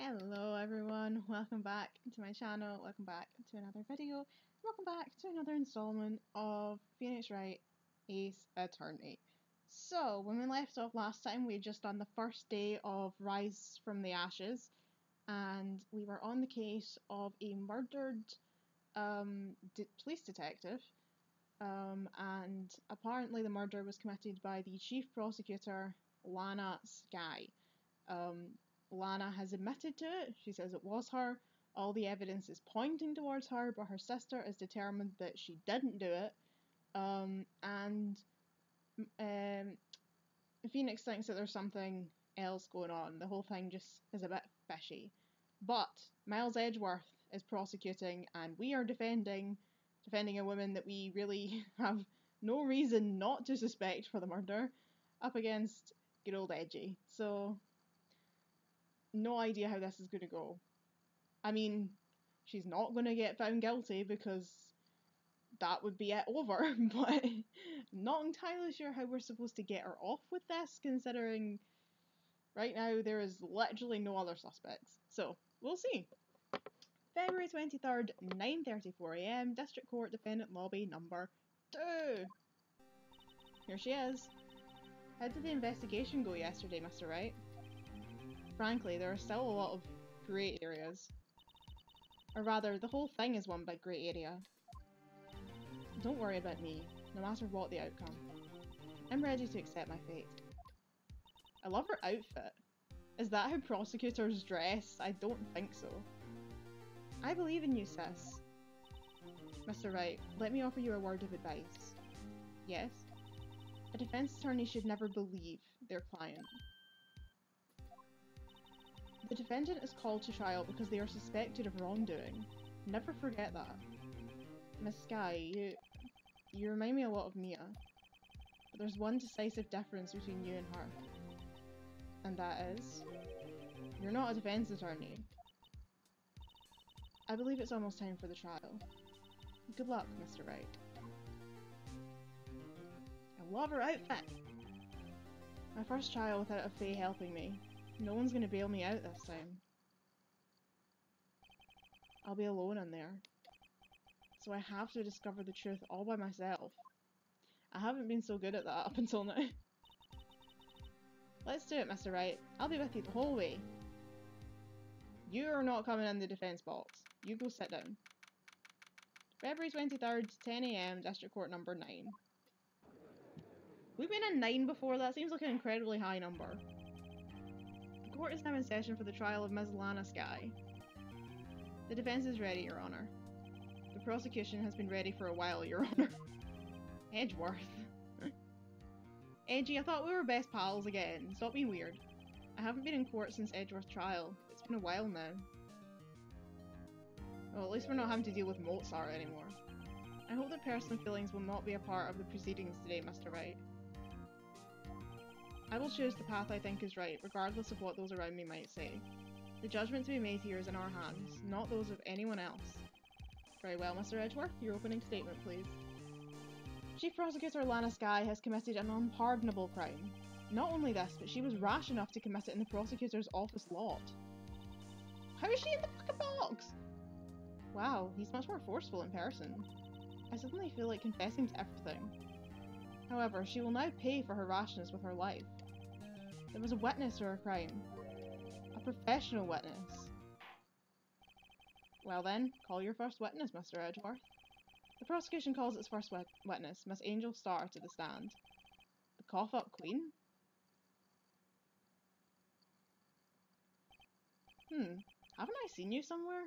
Hello everyone, welcome back to my channel, welcome back to another video, welcome back to another installment of Phoenix Wright Ace Attorney. So, when we left off last time, we had just done the first day of Rise from the Ashes, and we were on the case of a murdered police detective, and apparently the murder was committed by the chief prosecutor, Lana Skye. Lana has admitted to it. She says it was her. All the evidence is pointing towards her, but her sister is determined that she didn't do it. Phoenix thinks that there's something else going on. The whole thing just is a bit fishy. But Miles Edgeworth is prosecuting, and we are defending a woman that we really have no reason not to suspect for the murder, up against good old Edgy. So, no idea how this is going to go. I mean, she's not going to get found guilty because that would be it over, but not entirely sure how we're supposed to get her off with this, considering right now there is literally no other suspects. So, we'll see. February 23rd, 9:34 AM, District Court Defendant Lobby number 2. Here she is. How did the investigation go yesterday, Mr. Wright? Frankly, there are still a lot of grey areas. Or rather, the whole thing is one big grey area. Don't worry about me, no matter what the outcome. I'm ready to accept my fate. I love her outfit. Is that how prosecutors dress? I don't think so. I believe in you, sis. Mr. Wright, let me offer you a word of advice. Yes? A defense attorney should never believe their client. The defendant is called to trial because they are suspected of wrongdoing. Never forget that. Miss Skye, you remind me a lot of Mia. But there's one decisive difference between you and her. And that is, you're not a defense attorney. I believe it's almost time for the trial. Good luck, Mr. Wright. I love her outfit! My first trial without a Fae helping me. No one's gonna bail me out this time. I'll be alone in there. So I have to discover the truth all by myself. I haven't been so good at that up until now. Let's do it, Mr. Wright. I'll be with you the whole way. You are not coming in the defense box. You go sit down. February 23rd, 10 AM, District Court number 9. We've been in 9 before. That seems like an incredibly high number. The court is now in session for the trial of Ms. Lana Skye. The defense is ready, Your Honour. The prosecution has been ready for a while, Your Honour. Edgeworth. Edgy, I thought we were best pals again. Stop being weird. I haven't been in court since Edgeworth's trial. It's been a while now. Well, at least we're not having to deal with Mozart anymore. I hope that personal feelings will not be a part of the proceedings today, Mr. Wright. I will choose the path I think is right, regardless of what those around me might say. The judgment to be made here is in our hands, not those of anyone else. Very well, Mr. Edgeworth, your opening statement, please. Chief Prosecutor Lana Skye has committed an unpardonable crime. Not only this, but she was rash enough to commit it in the prosecutor's office lot. How is she in the fucking box? Wow, he's much more forceful in person. I suddenly feel like confessing to everything. However, she will now pay for her rashness with her life. There was a witness to her crime. A professional witness. Well then, call your first witness, Mr. Edgeworth. The prosecution calls its first witness, Miss Angel Starr, to the stand. The cough-up queen? Haven't I seen you somewhere?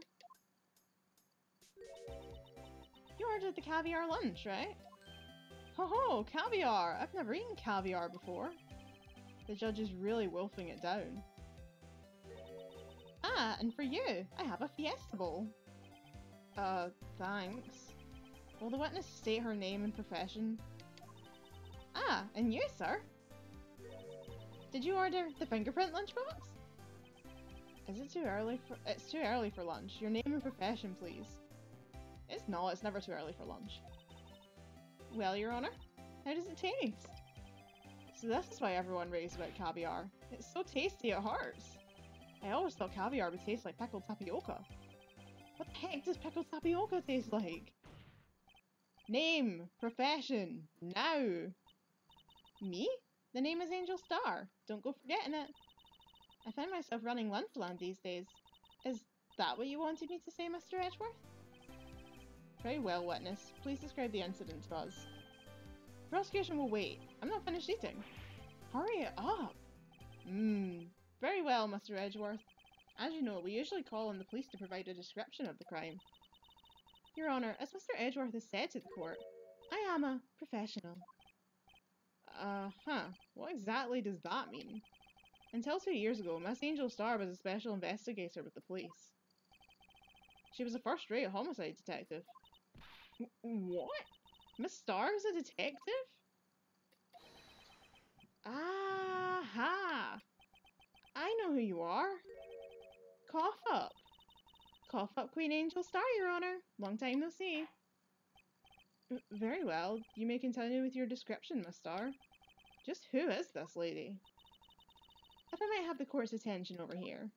You ordered the caviar lunch, right? Ho-ho, caviar! I've never eaten caviar before. The judge is really wolfing it down. Ah, and for you, I have a fiesta bowl. Thanks. Will the witness state her name and profession? Ah, and you, sir? Did you order the fingerprint lunchbox? Is it too early for— It's too early for lunch. Your name and profession, please. It's not, it's never too early for lunch. Well, Your Honour, how does it taste? So this is why everyone raves about caviar. It's so tasty it hurts. I always thought caviar would taste like pickled tapioca. What the heck does pickled tapioca taste like? Name, profession, now. Me? The name is Angel Star. Don't go forgetting it. I find myself running Lunchland these days. Is that what you wanted me to say, Mr. Edgeworth? Very well, witness. Please describe the incident to us. The prosecution will wait. I'm not finished eating. Hurry it up. Very well, Mr. Edgeworth. As you know, we usually call on the police to provide a description of the crime. Your Honour, as Mr. Edgeworth has said to the court, I am a professional. What exactly does that mean? Until 2 years ago, Miss Angel Star was a special investigator with the police. She was a first-rate homicide detective. What? Miss Star is a detective? Aha! I know who you are. Cough up. Cough up, Queen Angel Star, Your Honour. Long time no see. Very well. You may continue with your description, Miss Star. Just who is this lady? If I might have the court's attention over here.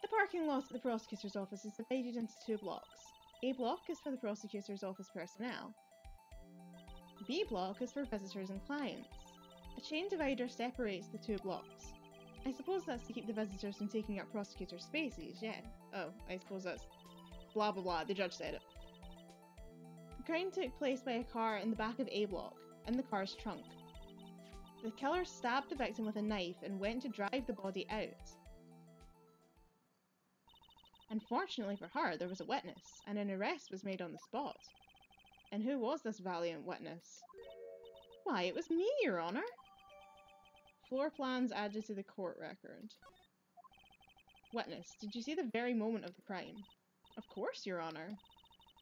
The parking lot at the prosecutor's office is divided into 2 blocks. A block is for the prosecutor's office personnel. B block is for visitors and clients. A chain divider separates the 2 blocks. I suppose that's to keep the visitors from taking up prosecutor spaces, yeah. Oh, I suppose that's blah blah blah, the judge said it. The crime took place by a car in the back of A block, in the car's trunk. The killer stabbed the victim with a knife and went to drive the body out. Unfortunately for her, there was a witness, and an arrest was made on the spot. And who was this valiant witness? Why, it was me, Your Honour! Floor plans added to the court record. Witness, did you see the very moment of the crime? Of course, Your Honour.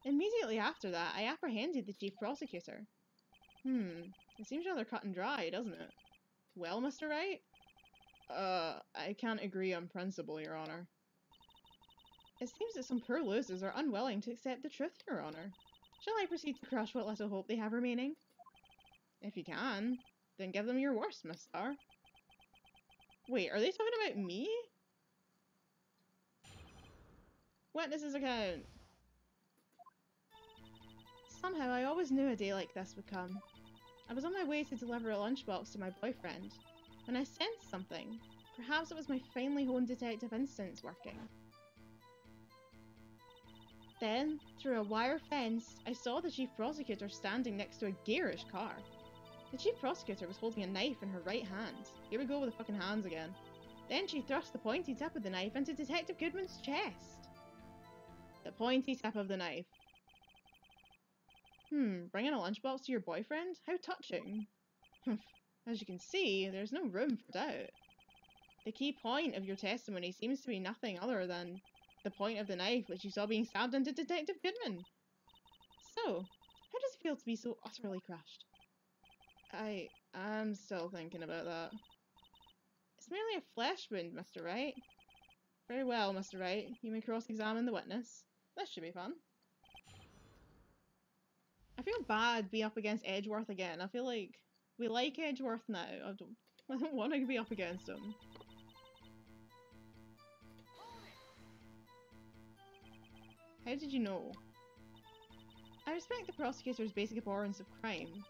Immediately after that, I apprehended the chief prosecutor. It seems rather cut and dry, doesn't it? Well, Mr. Wright? I can't agree on principle, Your Honour. It seems that some poor losers are unwilling to accept the truth, Your Honour. Shall I proceed to crush what little hope they have remaining? If you can, then give them your worst, Miss Star. Wait, are they talking about me? Witness's account. Somehow I always knew a day like this would come. I was on my way to deliver a lunchbox to my boyfriend, when I sensed something. Perhaps it was my finely honed detective instincts working. Then, through a wire fence, I saw the chief prosecutor standing next to a garish car. The chief prosecutor was holding a knife in her right hand. Here we go with the fucking hands again. Then she thrust the pointy tip of the knife into Detective Goodman's chest. The pointy tip of the knife. Bringing a lunchbox to your boyfriend? How touching. As you can see, there's no room for doubt. The key point of your testimony seems to be nothing other than the point of the knife which you saw being stabbed into Detective Goodman. So, how does it feel to be so utterly crushed? I am still thinking about that. It's merely a flesh wound, Mr. Wright. Very well, Mr. Wright. You may cross-examine the witness. This should be fun. I feel bad being up against Edgeworth again. I feel like we like Edgeworth now. I don't want to be up against him. How did you know? I respect the prosecutor's basic abhorrence of crime,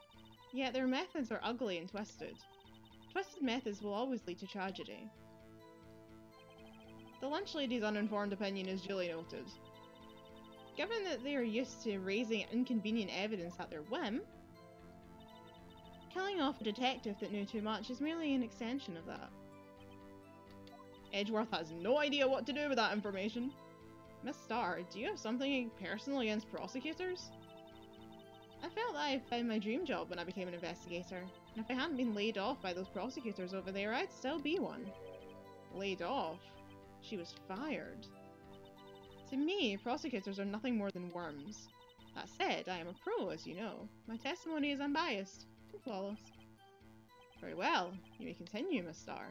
yet their methods are ugly and twisted. Twisted methods will always lead to tragedy. The lunch lady's uninformed opinion is duly noted. Given that they are used to raising inconvenient evidence at their whim, killing off a detective that knew too much is merely an extension of that. Edgeworth has no idea what to do with that information. Miss Starr, do you have something personal against prosecutors? I felt that I found my dream job when I became an investigator, and if I hadn't been laid off by those prosecutors over there, I'd still be one. Laid off? She was fired. To me, prosecutors are nothing more than worms. That said, I am a pro, as you know. My testimony is unbiased and flawless. Very well, you may continue, Miss Starr.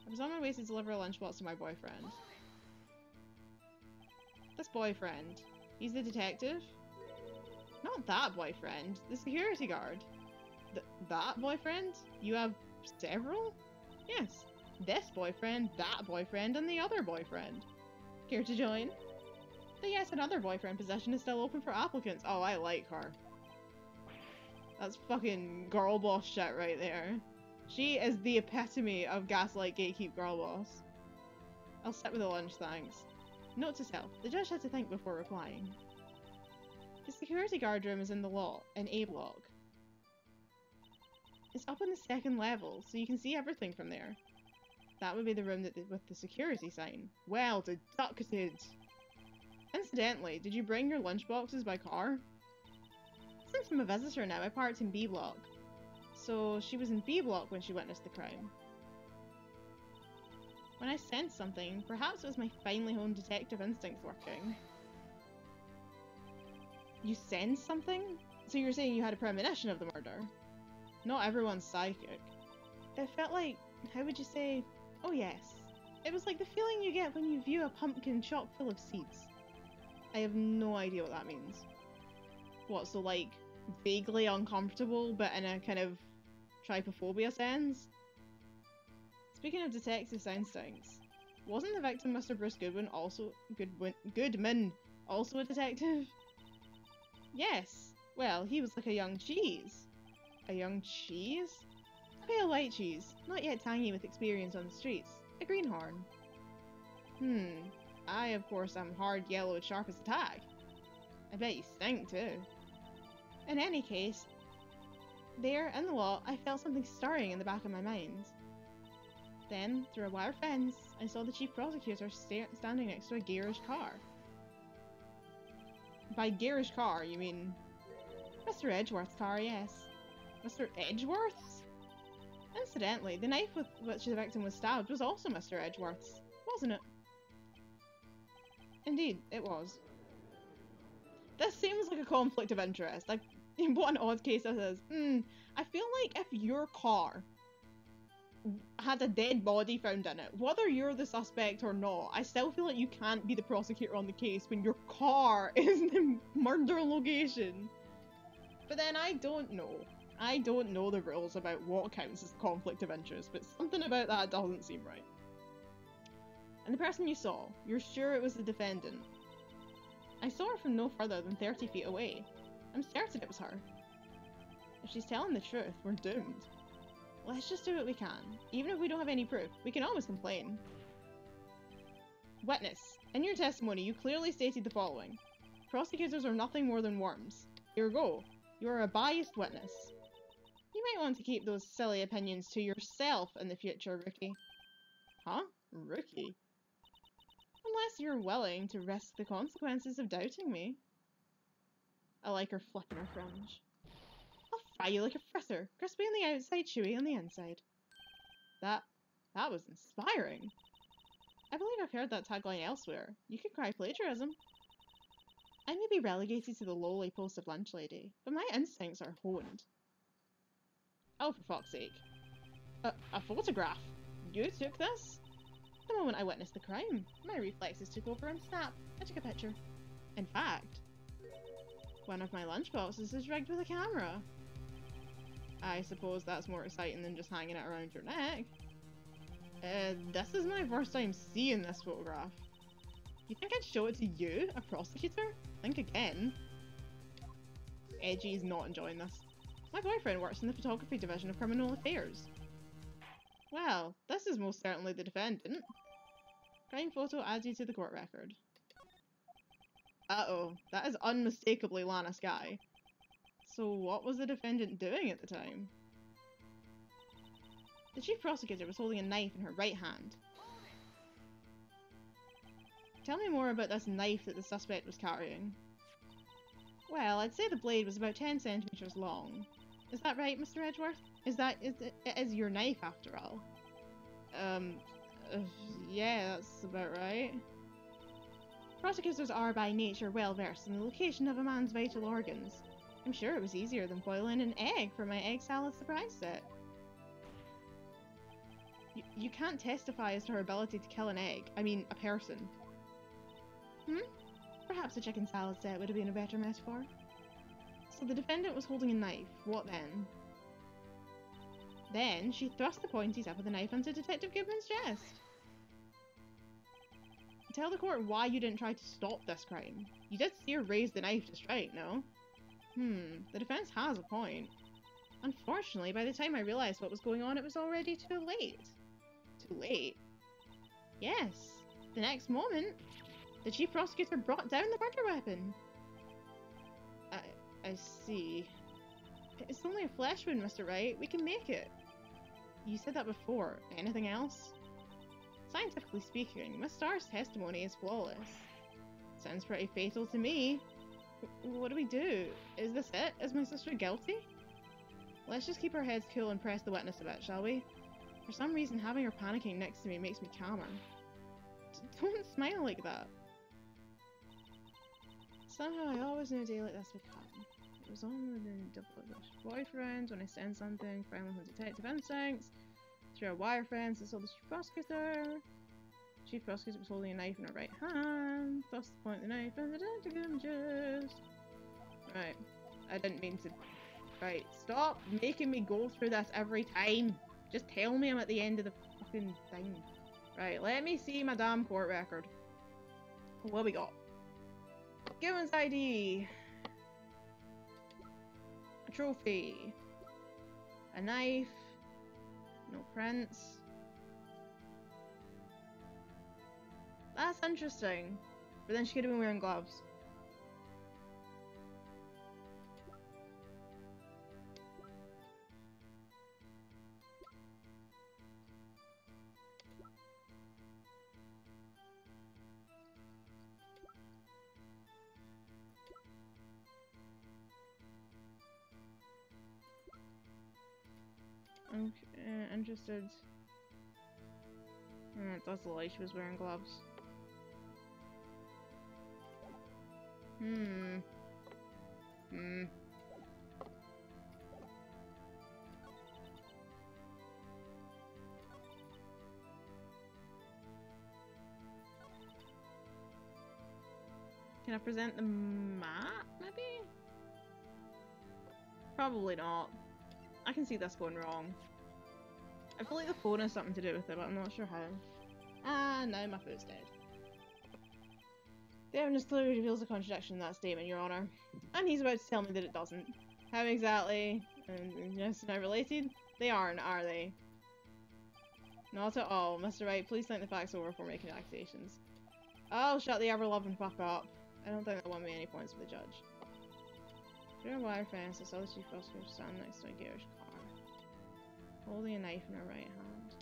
I was on my way to deliver a lunchbox to my boyfriend. This boyfriend. He's the detective? Not that boyfriend. The security guard. That boyfriend? You have Several? Yes. This boyfriend, that boyfriend, and the other boyfriend. Care to join? The yes and other boyfriend position is still open for applicants. Oh, I like her. That's fucking girl boss shit right there. She is the epitome of gaslight gatekeep girl boss. I'll sit with the lunch, thanks. Note to self, the judge had to think before replying. The security guard room is in the lot, in A block. It's up on the second level, so you can see everything from there. That would be the room with the security sign. Well deducted! Incidentally, did you bring your lunchboxes by car? Since I'm a visitor now, I parked in B block. So she was in B block when she witnessed the crime. When I sensed something, perhaps it was my finely honed detective instincts working. You sensed something? So you're saying you had a premonition of the murder? Not everyone's psychic. It felt like, how would you say? Oh yes. It was like the feeling you get when you view a pumpkin chock full of seeds. I have no idea what that means. What, so like, vaguely uncomfortable, but in a kind of trypophobia sense? Speaking of detective instincts, wasn't the victim Mr. Bruce Goodman also Goodman also a detective? Yes. Well, he was like a young cheese. A young cheese? A pale white cheese, not yet tangy with experience on the streets. A greenhorn. I, of course, am hard yellow as sharp as a tack. I bet you stink, too. In any case, there, in the lot, I felt something stirring in the back of my mind. Then, through a wire fence, I saw the chief prosecutor standing next to a garish car. By garish car, you mean Mr. Edgeworth's car, yes. Mr. Edgeworth's? Incidentally, the knife with which the victim was stabbed was also Mr. Edgeworth's, wasn't it? Indeed, it was. This seems like a conflict of interest. Like, what an odd case this is. I feel like if your car had a dead body found in it, whether you're the suspect or not, I still feel like you can't be the prosecutor on the case when your car is the murder location. But then I don't know. I don't know the rules about what counts as conflict of interest, but something about that doesn't seem right. And the person you saw, you're sure it was the defendant? I saw her from no further than 30 feet away. I'm certain it was her. If she's telling the truth, we're doomed. Let's just do what we can. Even if we don't have any proof, we can always complain. Witness, in your testimony you clearly stated the following. Prosecutors are nothing more than worms. Ergo, you are a biased witness. You might want to keep those silly opinions to yourself in the future, Rookie. Huh? Rookie? Unless you're willing to risk the consequences of doubting me. I like her flipping her fringe. I'll fry you like a fritter, crispy on the outside, chewy on the inside. That was inspiring. I believe I've heard that tagline elsewhere. You could cry plagiarism. I may be relegated to the lowly post of lunch lady, but my instincts are honed. Oh, for fuck's sake. A photograph? You took this? The moment I witnessed the crime, my reflexes took over and snap, I took a picture. In fact, one of my lunchboxes is rigged with a camera. I suppose that's more exciting than just hanging it around your neck. This is my first time seeing this photograph. You think I'd show it to you, a prosecutor? Think again. Edgy is not enjoying this. My boyfriend works in the photography division of criminal affairs. Well, this is most certainly the defendant. Crime photo added to the court record. Uh-oh, that is unmistakably Lana Skye. So what was the defendant doing at the time? The chief prosecutor was holding a knife in her right hand. Tell me more about this knife that the suspect was carrying. Well, I'd say the blade was about 10 centimeters long. Is that right, Mr. Edgeworth? It is your knife after all? Yeah, that's about right. Prosecutors are by nature well versed in the location of a man's vital organs. I'm sure it was easier than boiling an egg for my egg salad surprise set. You can't testify as to her ability to kill an egg. I mean, a person. Perhaps a chicken salad set would have been a better metaphor. So the defendant was holding a knife. What then? Then she thrust the pointy tip of the knife into Detective Goodman's chest. Tell the court why you didn't try to stop this crime. You did see her raise the knife to strike, no? The defense has a point. Unfortunately, by the time I realized what was going on, it was already too late. Too late? Yes. The next moment, the chief prosecutor brought down the murder weapon. I see. It's only a flesh wound, Mr. Wright. We can make it. You said that before. Anything else? Scientifically speaking, Miss Starr's testimony is flawless. Sounds pretty fatal to me. What do we do? Is this it? Is my sister guilty? Let's just keep our heads cool and press the witness a bit, shall we? For some reason, having her panicking next to me makes me calmer. Don't smile like that. Somehow I always knew a day like this would come. It was on within double boyfriends when I send something, friendly with detective instincts, through a wire fence, I saw the chief prosecutor. The chief prosecutor was holding a knife in her right hand. Thrust the point of the knife and the detective images. Right. I didn't mean to. Right. Stop making me go through this every time. Just tell me I'm at the end of the fucking thing. Right. Let me see my damn court record. What we got? Goodman's ID. A trophy. A knife. No prints. That's interesting. But then she could have been wearing gloves. I'm interested. It does look like she was wearing gloves. Can I present the map, maybe? Probably not. I can see this going wrong. I feel like the phone has something to do with it, but I'm not sure how. Ah, now my foot's dead. The evidence clearly reveals a contradiction in that statement, Your Honour. And he's about to tell me that it doesn't. How exactly? And yes, now related? They aren't, are they? Not at all. Mr. Wright, please think the facts over before making accusations. Oh, shut the ever-loving fuck up. I don't think that won me any points with the judge. Through a wire fence, I saw the chief prosecutor stand next to a garish car, holding a knife in her right hand.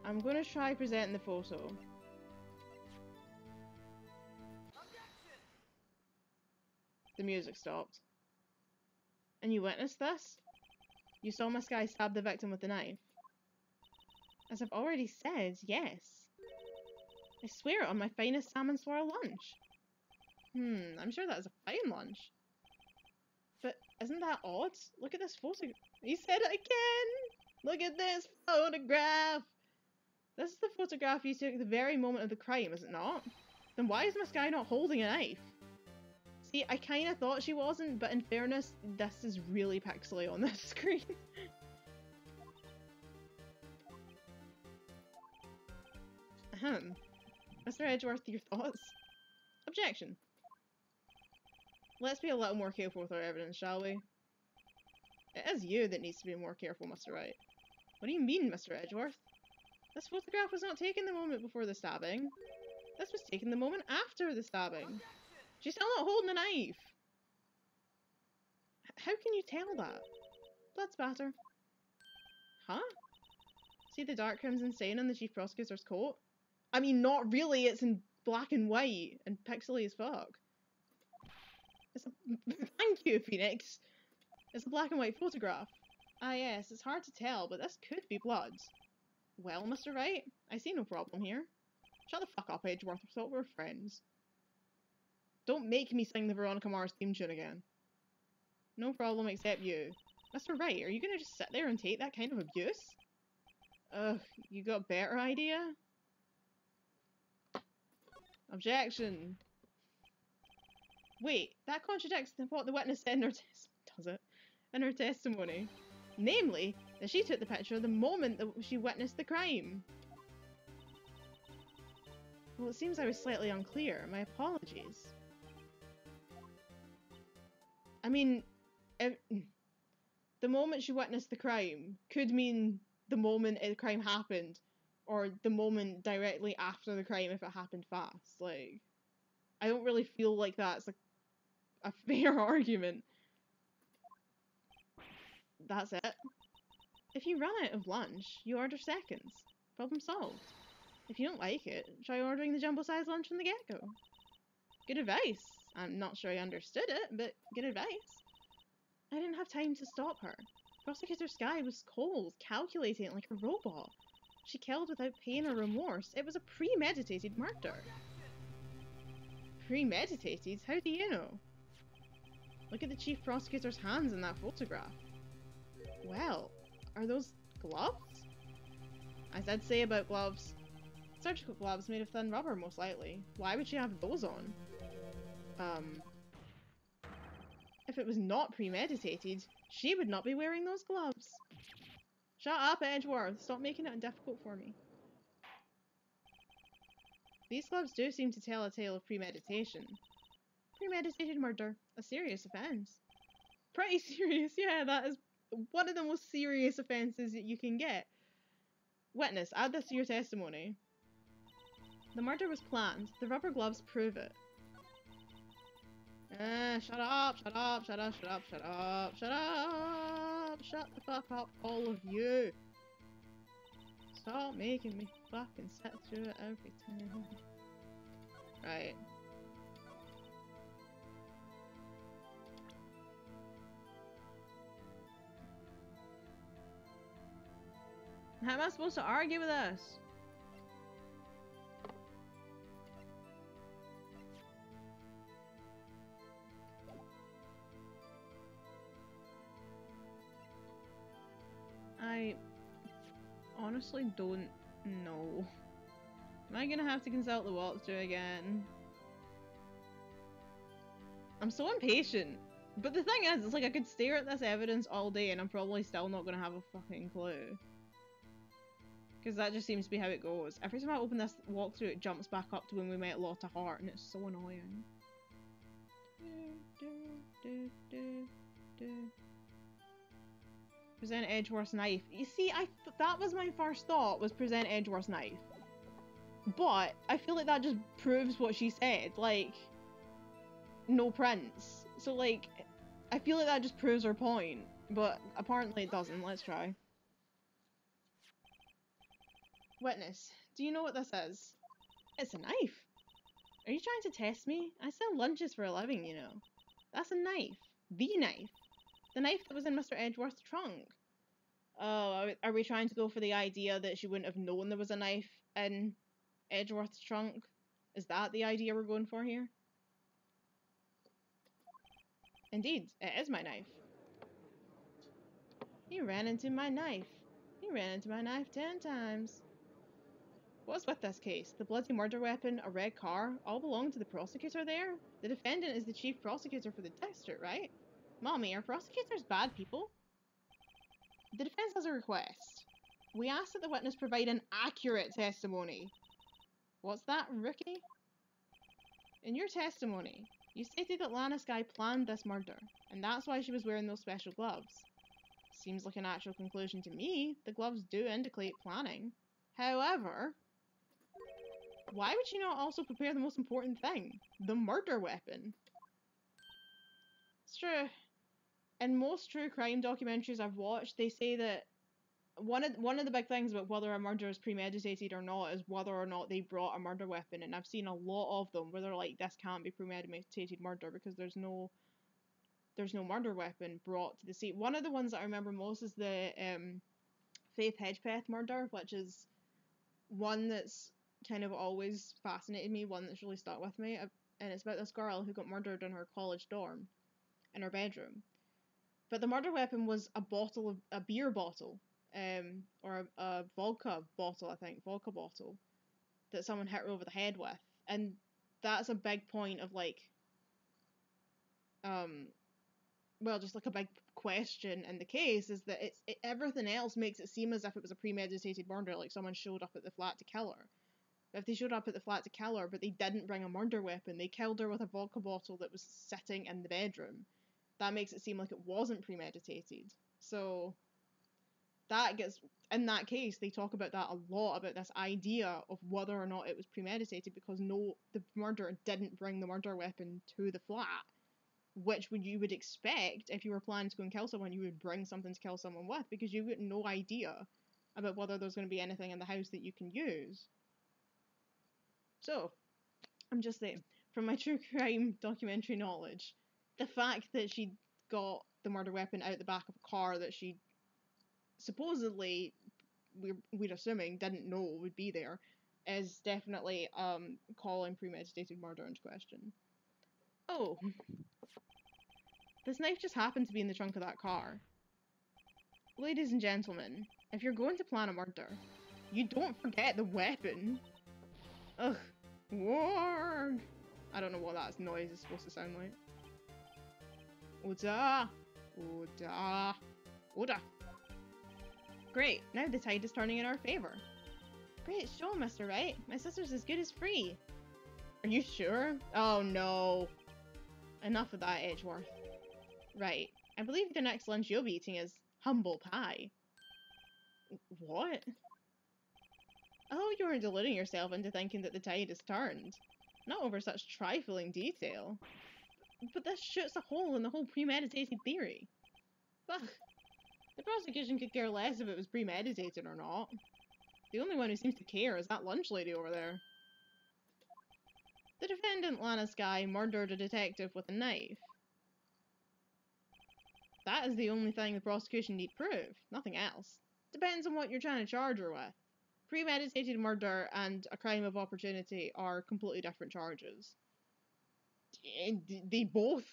I'm going to try presenting the photo. The music stopped. And you witnessed this? You saw Miss Skye stab the victim with the knife? As I've already said, yes. I swear it on my finest salmon swirl lunch. I'm sure that is a fine lunch. But isn't that odd? Look at this photograph. He said it again! Look at this photograph! This is the photograph you took at the very moment of the crime, is it not? Then why is Miss Skye not holding a knife? See, I kind of thought she wasn't, but in fairness, this is really pixely on this screen. Mr. Edgeworth, your thoughts? Objection. Let's be a little more careful with our evidence, shall we? It is you that needs to be more careful, Mr. Wright. What do you mean, Mr. Edgeworth? This photograph was not taken the moment before the stabbing. This was taken the moment after the stabbing. She's still not holding a knife. How can you tell that? Blood spatter. Huh? See the dark crimson stain on the chief prosecutor's coat? I mean, not really, it's in black and white and pixely as fuck. It's a thank you, Phoenix. It's a black and white photograph. Ah yes, it's hard to tell, but this could be blood. Well, Mr. Wright, I see no problem here. Shut the fuck up, Edgeworth. I thought we were friends. Don't make me sing the Veronica Mars theme tune again. No problem except you. Mr. Wright, are you gonna just sit there and take that kind of abuse? Ugh, you got a better idea? Objection. Wait, that contradicts what the witness said in her test, does it? in her testimony. Namely, that she took the picture the moment that she witnessed the crime. Well, it seems I was slightly unclear. My apologies. I mean, the moment she witnessed the crime could mean the moment the crime happened, or the moment directly after the crime if it happened fast. Like, I don't really feel like that's a fair argument. That's it. If you run out of lunch, you order seconds. Problem solved. If you don't like it, try ordering the jumbo-sized lunch from the get-go. Good advice. I'm not sure I understood it, but good advice. I didn't have time to stop her. Prosecutor Skye was cold, calculating like a robot. She killed without pain or remorse. It was a premeditated murder. Premeditated? How do you know? Look at the chief prosecutor's hands in that photograph. Well, are those gloves? As I'd say about gloves, surgical gloves made of thin rubber, most likely. Why would she have those on? If it was not premeditated, she would not be wearing those gloves. Shut up, Edgeworth. Stop making it difficult for me. These gloves do seem to tell a tale of premeditation. Premeditated murder. A serious offence. Pretty serious, yeah, that is one of the most serious offences that you can get. Witness, add this to your testimony. The murder was planned. The rubber gloves prove it. Shut up, shut up, shut up, shut up, shut up, shut up! Shut the fuck up, all of you! Stop making me fucking sit through it every time. Right. How am I supposed to argue with this? I honestly don't know. Am I gonna have to consult the walkthrough again? I'm so impatient. But the thing is, it's like I could stare at this evidence all day and I'm probably still not gonna have a fucking clue. Because that just seems to be how it goes. Every time I open this walkthrough, it jumps back up to when we met Lotta Hart, and it's so annoying. Present Edgeworth's knife. You see, that was my first thought, was present Edgeworth's knife. But I feel like that just proves what she said. Like, no prints. So, like, I feel like that just proves her point. But apparently it doesn't. Let's try. Witness, do you know what this is? It's a knife. Are you trying to test me? I sell lunches for a living, you know. That's a knife. The knife. The knife that was in Mr. Edgeworth's trunk. Oh, are we trying to go for the idea that she wouldn't have known there was a knife in Edgeworth's trunk? Is that the idea we're going for here? Indeed, it is my knife. He ran into my knife. He ran into my knife 10 times. What's with this case? The bloody murder weapon, a red car, all belong to the prosecutor there? The defendant is the chief prosecutor for the district, right? Mommy, are prosecutors bad people? The defense has a request. We ask that the witness provide an accurate testimony. What's that, rookie? In your testimony, you stated that Lana Skye planned this murder, and that's why she was wearing those special gloves. Seems like a natural conclusion to me. The gloves do indicate planning. However, why would she not also prepare the most important thing? The murder weapon. It's true. In most true crime documentaries I've watched, they say that one of the big things about whether a murder is premeditated or not is whether or not they brought a murder weapon. And I've seen a lot of them where they're like, this can't be premeditated murder because there's no murder weapon brought to the scene. One of the ones that I remember most is the Faith Hedgepeth murder, which is one that's kind of always fascinated me, one that's really stuck with me, and it's about this girl who got murdered in her college dorm, in her bedroom. But the murder weapon was a beer bottle, or a vodka bottle, I think, vodka bottle, that someone hit her over the head with. And that's a big point of, like, well, just like a big question in the case is that everything else makes it seem as if it was a premeditated murder, like someone showed up at the flat to kill her. But if they showed up at the flat to kill her, but they didn't bring a murder weapon, they killed her with a vodka bottle that was sitting in the bedroom, that makes it seem like it wasn't premeditated. So that gets, in that case, they talk about that a lot, about this idea of whether or not it was premeditated, because no, the murderer didn't bring the murder weapon to the flat, which you would expect if you were planning to go and kill someone, you would bring something to kill someone with, because you've got no idea about whether there's going to be anything in the house that you can use. So, I'm just saying, from my true crime documentary knowledge, the fact that she got the murder weapon out the back of a car that she supposedly, we're assuming, didn't know would be there, is definitely calling premeditated murder into question. Oh, this knife just happened to be in the trunk of that car. Ladies and gentlemen, if you're going to plan a murder, you don't forget the weapon. Ugh. Warg! I don't know what that noise is supposed to sound like. Oda! Oda! Oda! Great, now the tide is turning in our favour. Great show, Mr. Wright. My sister's as good as free. Are you sure? Oh no. Enough of that, Edgeworth. Right. I believe the next lunch you'll be eating is humble pie. What? I hope you weren't deluding yourself into thinking that the tide has turned. Not over such trifling detail. But this shoots a hole in the whole premeditated theory. Ugh. The prosecution could care less if it was premeditated or not. The only one who seems to care is that lunch lady over there. The defendant, Lana Skye, murdered a detective with a knife. That is the only thing the prosecution need prove, nothing else. Depends on what you're trying to charge her with. Premeditated murder and a crime of opportunity are completely different charges. They both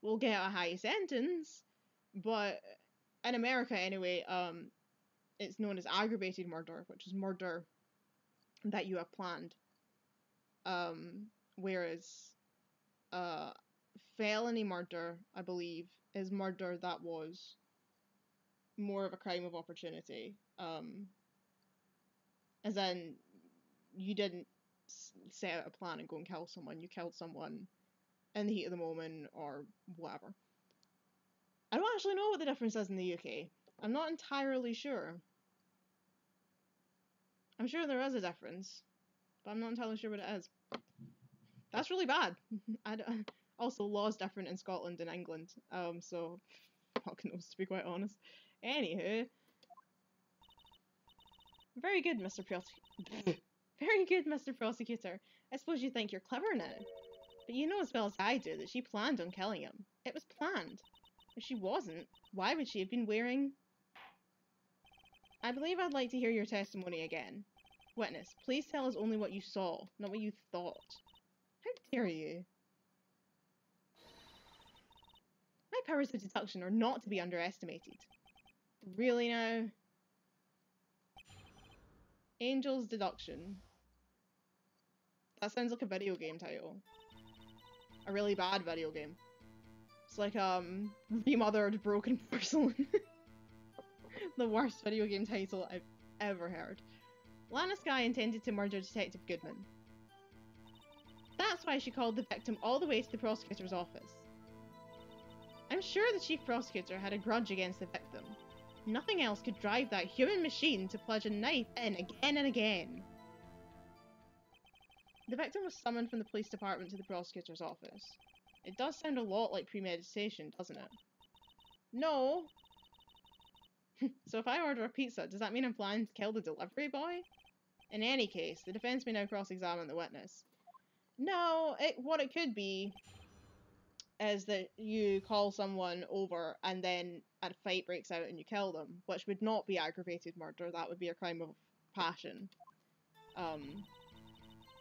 will get a high sentence, but in America anyway, it's known as aggravated murder, which is murder that you have planned. Whereas felony murder, I believe, is murder that was more of a crime of opportunity. As in, you didn't set out a plan and go and kill someone. You killed someone in the heat of the moment or whatever. I don't actually know what the difference is in the UK. I'm not entirely sure. I'm sure there is a difference, but I'm not entirely sure what it is. That's really bad. Also, law's different in Scotland and England, so fuck knows, to be quite honest. Anywho, very good, Very good, Mr. Prosecutor. I suppose you think you're clever now. But you know as well as I do that she planned on killing him. It was planned. If she wasn't, why would she have been wearing... I believe I'd like to hear your testimony again. Witness, please tell us only what you saw, not what you thought. How dare you? My powers of deduction are not to be underestimated. Really now? Angel's Deduction. That sounds like a video game title. A really bad video game. It's like, Remothered Broken Porcelain. The worst video game title I've ever heard. Lana Skye intended to murder Detective Goodman. That's why she called the victim all the way to the prosecutor's office. I'm sure the chief prosecutor had a grudge against the victim. Nothing else could drive that human machine to plunge a knife in again and again. The victim was summoned from the police department to the prosecutor's office. It does sound a lot like premeditation, doesn't it? No! So if I order a pizza, does that mean I'm planning to kill the delivery boy? In any case, the defense may now cross-examine the witness. No, what it could be is that you call someone over and then a fight breaks out and you kill them, which would not be aggravated murder, that would be a crime of passion.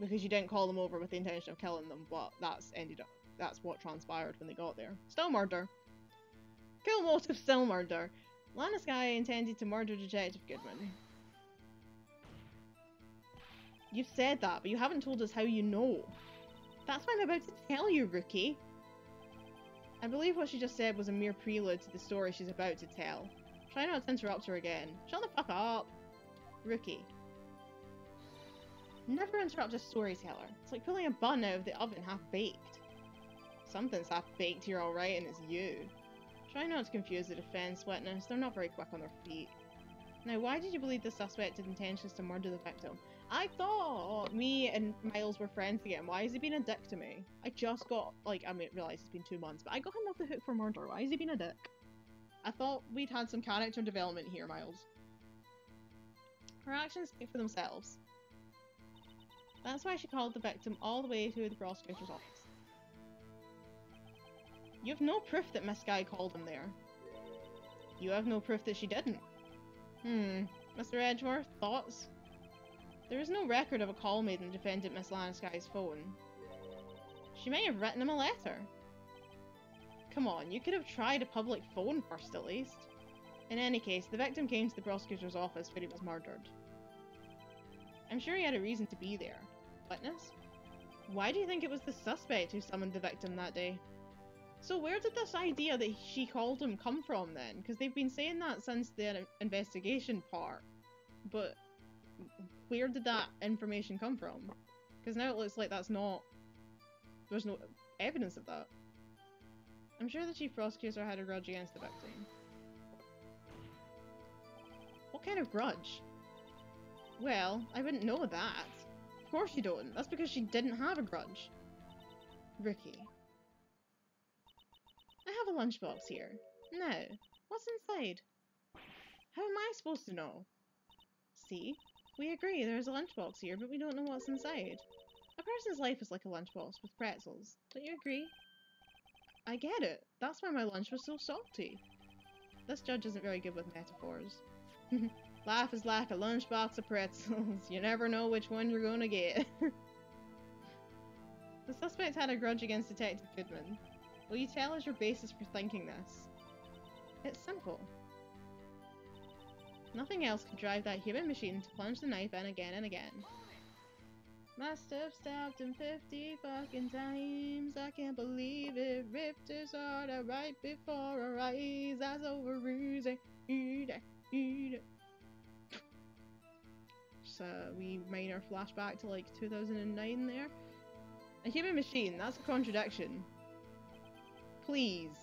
Because you didn't call them over with the intention of killing them, but that's what transpired when they got there. Still murder. Cool motive, still murder. Lana Skye intended to murder Detective Goodman. You've said that, but you haven't told us how you know. That's what I'm about to tell you, rookie. I believe what she just said was a mere prelude to the story she's about to tell. Try not to interrupt her again. Shut the fuck up! Rookie. Never interrupt a storyteller. It's like pulling a bun out of the oven half-baked. Something's half-baked here alright, and it's you. Try not to confuse the defense witness. They're not very quick on their feet. Now, why did you believe the suspect had intentions to murder the victim? I thought me and Miles were friends again. Why has he been a dick to me? I just got, like, I mean, realised it's been 2 months, but I got him off the hook for murder. Why has he been a dick? I thought we'd had some character development here, Miles. Her actions speak for themselves. That's why she called the victim all the way to the prosecutor's office. You have no proof that Miss Skye called him there. You have no proof that she didn't. Mr. Edgeworth, thoughts? There is no record of a call made on the defendant Miss Lana Skye's phone. She may have written him a letter. Come on, you could have tried a public phone first at least. In any case, the victim came to the prosecutor's office where he was murdered. I'm sure he had a reason to be there. Witness? Why do you think it was the suspect who summoned the victim that day? So where did this idea that she called him come from then? Because they've been saying that since the investigation part. But where did that information come from? Because now it looks like that's not... There's no evidence of that. I'm sure the chief prosecutor had a grudge against the victim. What kind of grudge? Well, I wouldn't know that. Of course you don't. That's because she didn't have a grudge. Rookie. I have a lunchbox here. Now, what's inside? How am I supposed to know? See? We agree there's a lunchbox here, but we don't know what's inside. A person's life is like a lunchbox with pretzels. Don't you agree? I get it. That's why my lunch was so salty. This judge isn't very good with metaphors. Life is like a lunchbox of pretzels. You never know which one you're gonna get. The suspect had a grudge against Detective Goodman. Will you tell us your basis for thinking this? It's simple. Nothing else could drive that human machine to plunge the knife in again and again. Must have stabbed him 50 fucking times. I can't believe it. Ripped his heart out right before our eyes. That's over easy. So we minor flashback to like 2009 there. A human machine, that's a contradiction. Please.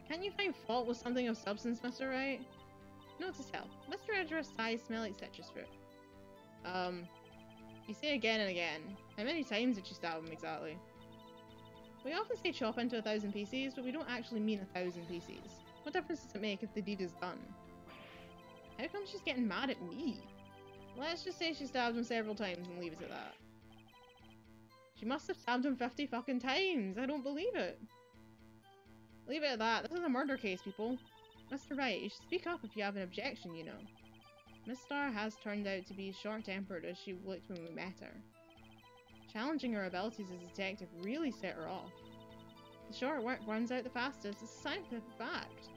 Can't you find fault with something of substance, Mr. Wright? Note to self. Mr. Edgeworth's eyes smell like citrus fruit. You say again and again. How many times did you stab him exactly? We often say chop into 1,000 pieces, but we don't actually mean 1,000 pieces. What difference does it make if the deed is done? How come she's getting mad at me? Let's just say she stabbed him several times and leave it at that. She must have stabbed him 50 fucking times! I don't believe it! Leave it at that. This is a murder case, people. Mr. Wright, you should speak up if you have an objection, you know. Miss Starr has turned out to be short-tempered as she looked when we met her. Challenging her abilities as a detective really set her off. The short wick runs out the fastest. It's a scientific fact.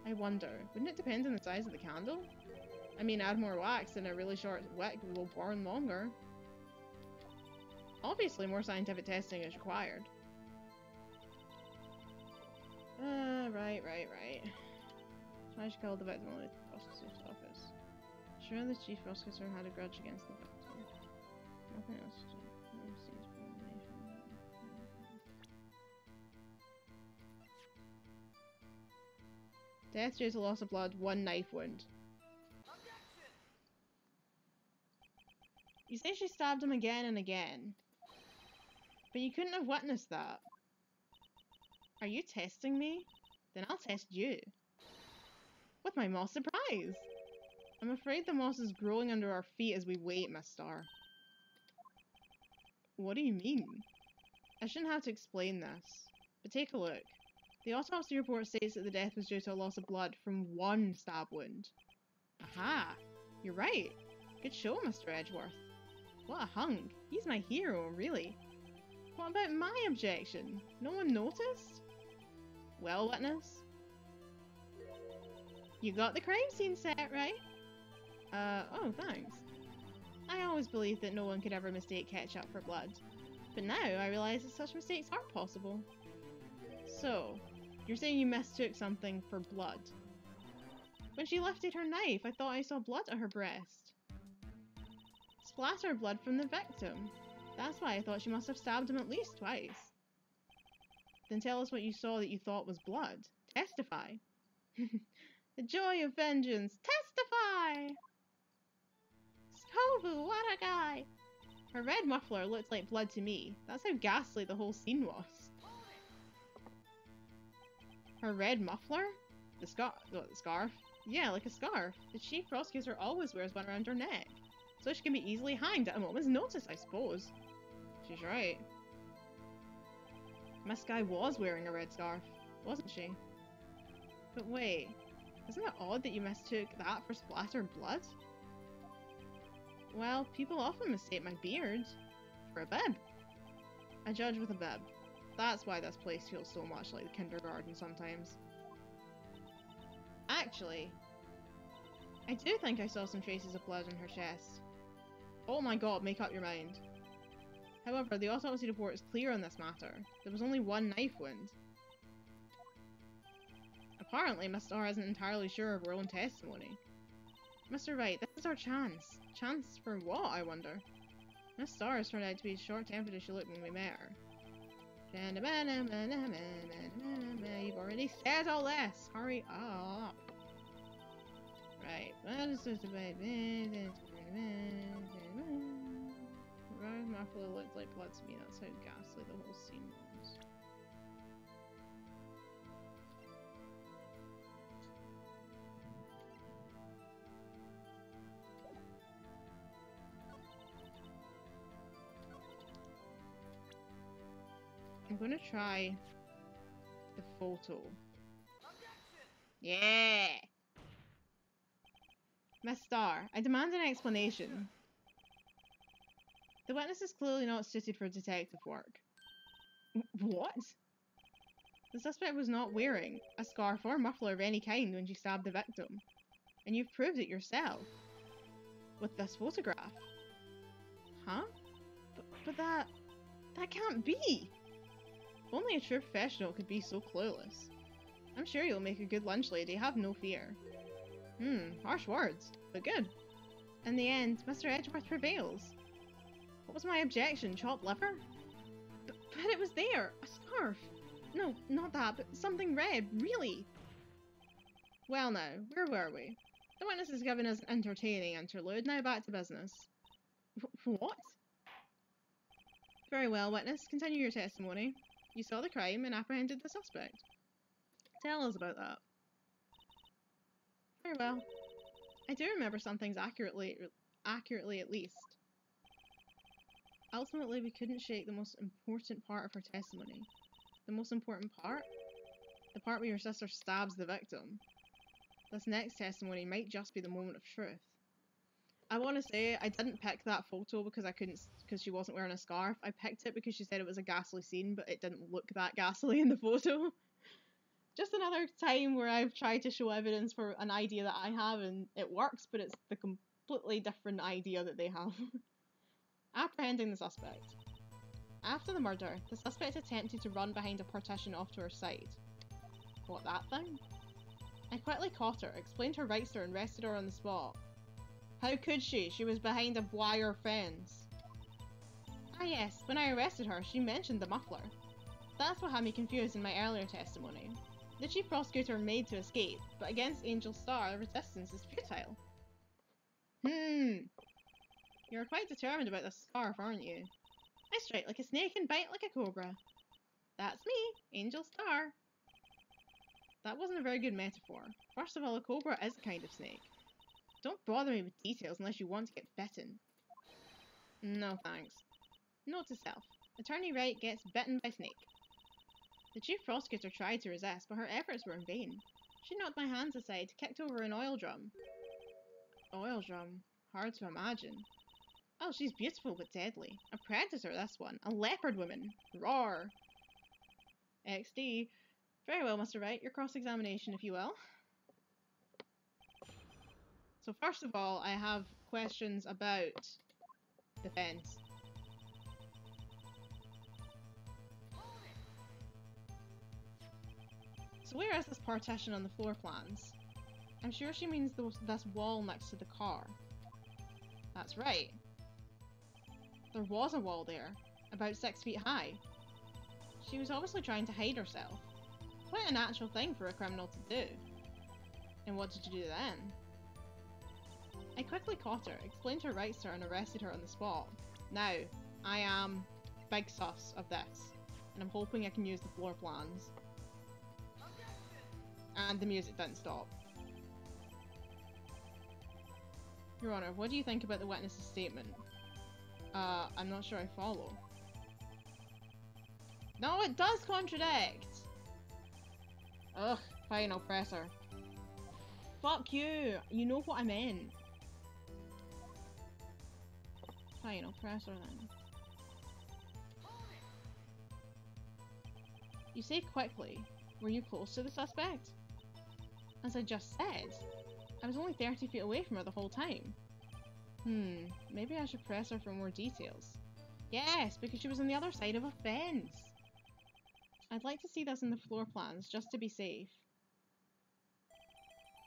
I wonder, wouldn't it depend on the size of the candle? I mean, add more wax and a really short wick will burn longer. Obviously, more scientific testing is required. Right. I should call the victim to the prosecutor's office. Sure, the chief prosecutor had a grudge against the victim. Nothing else to do. Death due to loss of blood, 1 knife wound. You say she stabbed him again and again. But you couldn't have witnessed that. Are you testing me? Then I'll test you. With my moss surprise! I'm afraid the moss is growing under our feet as we wait, Miss Starr. What do you mean? I shouldn't have to explain this. But take a look. The autopsy report states that the death was due to a loss of blood from 1 stab wound. Aha! You're right. Good show, Mr. Edgeworth. What a hunk. He's my hero, really. What about my objection? No one noticed? Well, witness? You got the crime scene set, right? Oh, thanks. I always believed that no one could ever mistake ketchup for blood. But now I realise that such mistakes are possible. So, you're saying you mistook something for blood? When she lifted her knife, I thought I saw blood at her breast. Splatter blood from the victim. That's why I thought she must have stabbed him at least twice. Then tell us what you saw that you thought was blood. Testify. The joy of vengeance. Testify! Skobu, what a guy! Her red muffler looked like blood to me. That's how ghastly the whole scene was. Her red muffler? The scarf? Yeah, like a scarf. The chief prosecutor always wears one around her neck. So she can be easily hanged at a moment's notice, I suppose. She's right. Miss Skye was wearing a red scarf, wasn't she? But wait, isn't it odd that you mistook that for splattered blood? Well, people often mistake my beard for a bib. A judge with a bib. That's why this place feels so much like the kindergarten sometimes. Actually, I do think I saw some traces of blood on her chest. Oh my god, make up your mind. However, the autopsy report is clear on this matter. There was only one knife wound. Apparently, Miss Starr isn't entirely sure of her own testimony. Mr. Wright, this is our chance. Chance for what, I wonder? Miss Starr has turned out to be as short-tempered as she looked when we met her. You've already said all this! Hurry up! Right, what is this about? Muffler looked like blood to me, that's how ghastly the whole scene was. I'm gonna try the photo. Yeah! Miss Starr, I demand an explanation. The witness is clearly not suited for detective work. What? The suspect was not wearing a scarf or muffler of any kind when she stabbed the victim. And you've proved it yourself. With this photograph. Huh? But that can't be! Only a true professional could be so clueless. I'm sure you'll make a good lunch lady, have no fear. Harsh words, but good. In the end, Mr. Edgeworth prevails. What was my objection? Chopped liver? But it was there! A scarf! No, not that, but something red, really! Well now, where were we? The witness has given us an entertaining interlude, now back to business. What? Very well, witness, continue your testimony. You saw the crime and apprehended the suspect. Tell us about that. Very well. I do remember some things accurately at least. Ultimately, we couldn't shake the most important part of her testimony. The most important part? The part where your sister stabs the victim. This next testimony might just be the moment of truth. I want to say I didn't pick that photo because she wasn't wearing a scarf. I picked it because she said it was a ghastly scene, but it didn't look that ghastly in the photo. Just another time where I've tried to show evidence for an idea that I have and it works, but it's the completely different idea that they have. Apprehending the suspect. After the murder, the suspect attempted to run behind a partition off to her side. What, that thing? I quickly caught her, explained her rights to her and arrested her on the spot. How could she? She was behind a wire fence. Ah yes, when I arrested her, she mentioned the muffler. That's what had me confused in my earlier testimony. The chief prosecutor made to escape, but against Angel Star, resistance is futile. You're quite determined about this scarf, aren't you? I strike like a snake and bite like a cobra. That's me, Angel Star. That wasn't a very good metaphor. First of all, a cobra is a kind of snake. Don't bother me with details unless you want to get bitten. No thanks. Note to self. Attorney Wright gets bitten by snake. The chief prosecutor tried to resist, but her efforts were in vain. She knocked my hands aside, kicked over an oil drum. Oil drum? Hard to imagine. Oh, she's beautiful but deadly. A predator, this one. A leopard woman. Roar. XD. Very well, Mr. Wright. Your cross-examination, if you will. So first of all, I have questions about the fence. So where is this partition on the floor plans? I'm sure she means this wall next to the car. That's right. There was a wall there, about 6 feet high. She was obviously trying to hide herself. Quite a natural thing for a criminal to do. And what did you do then? I quickly caught her, explained her rights to her, and arrested her on the spot. Now, I am big sus of this, and I'm hoping I can use the floor plans. And the music didn't stop. Your Honor, what do you think about the witness's statement? I'm not sure I follow. No, it does contradict! Ugh, fine, I'll press her. Fuck you! You know what I meant. Fine, I'll press her then. You say quickly. Were you close to the suspect? As I just said, I was only 30 feet away from her the whole time. Maybe I should press her for more details. Yes, because she was on the other side of a fence. I'd like to see this in the floor plans, just to be safe.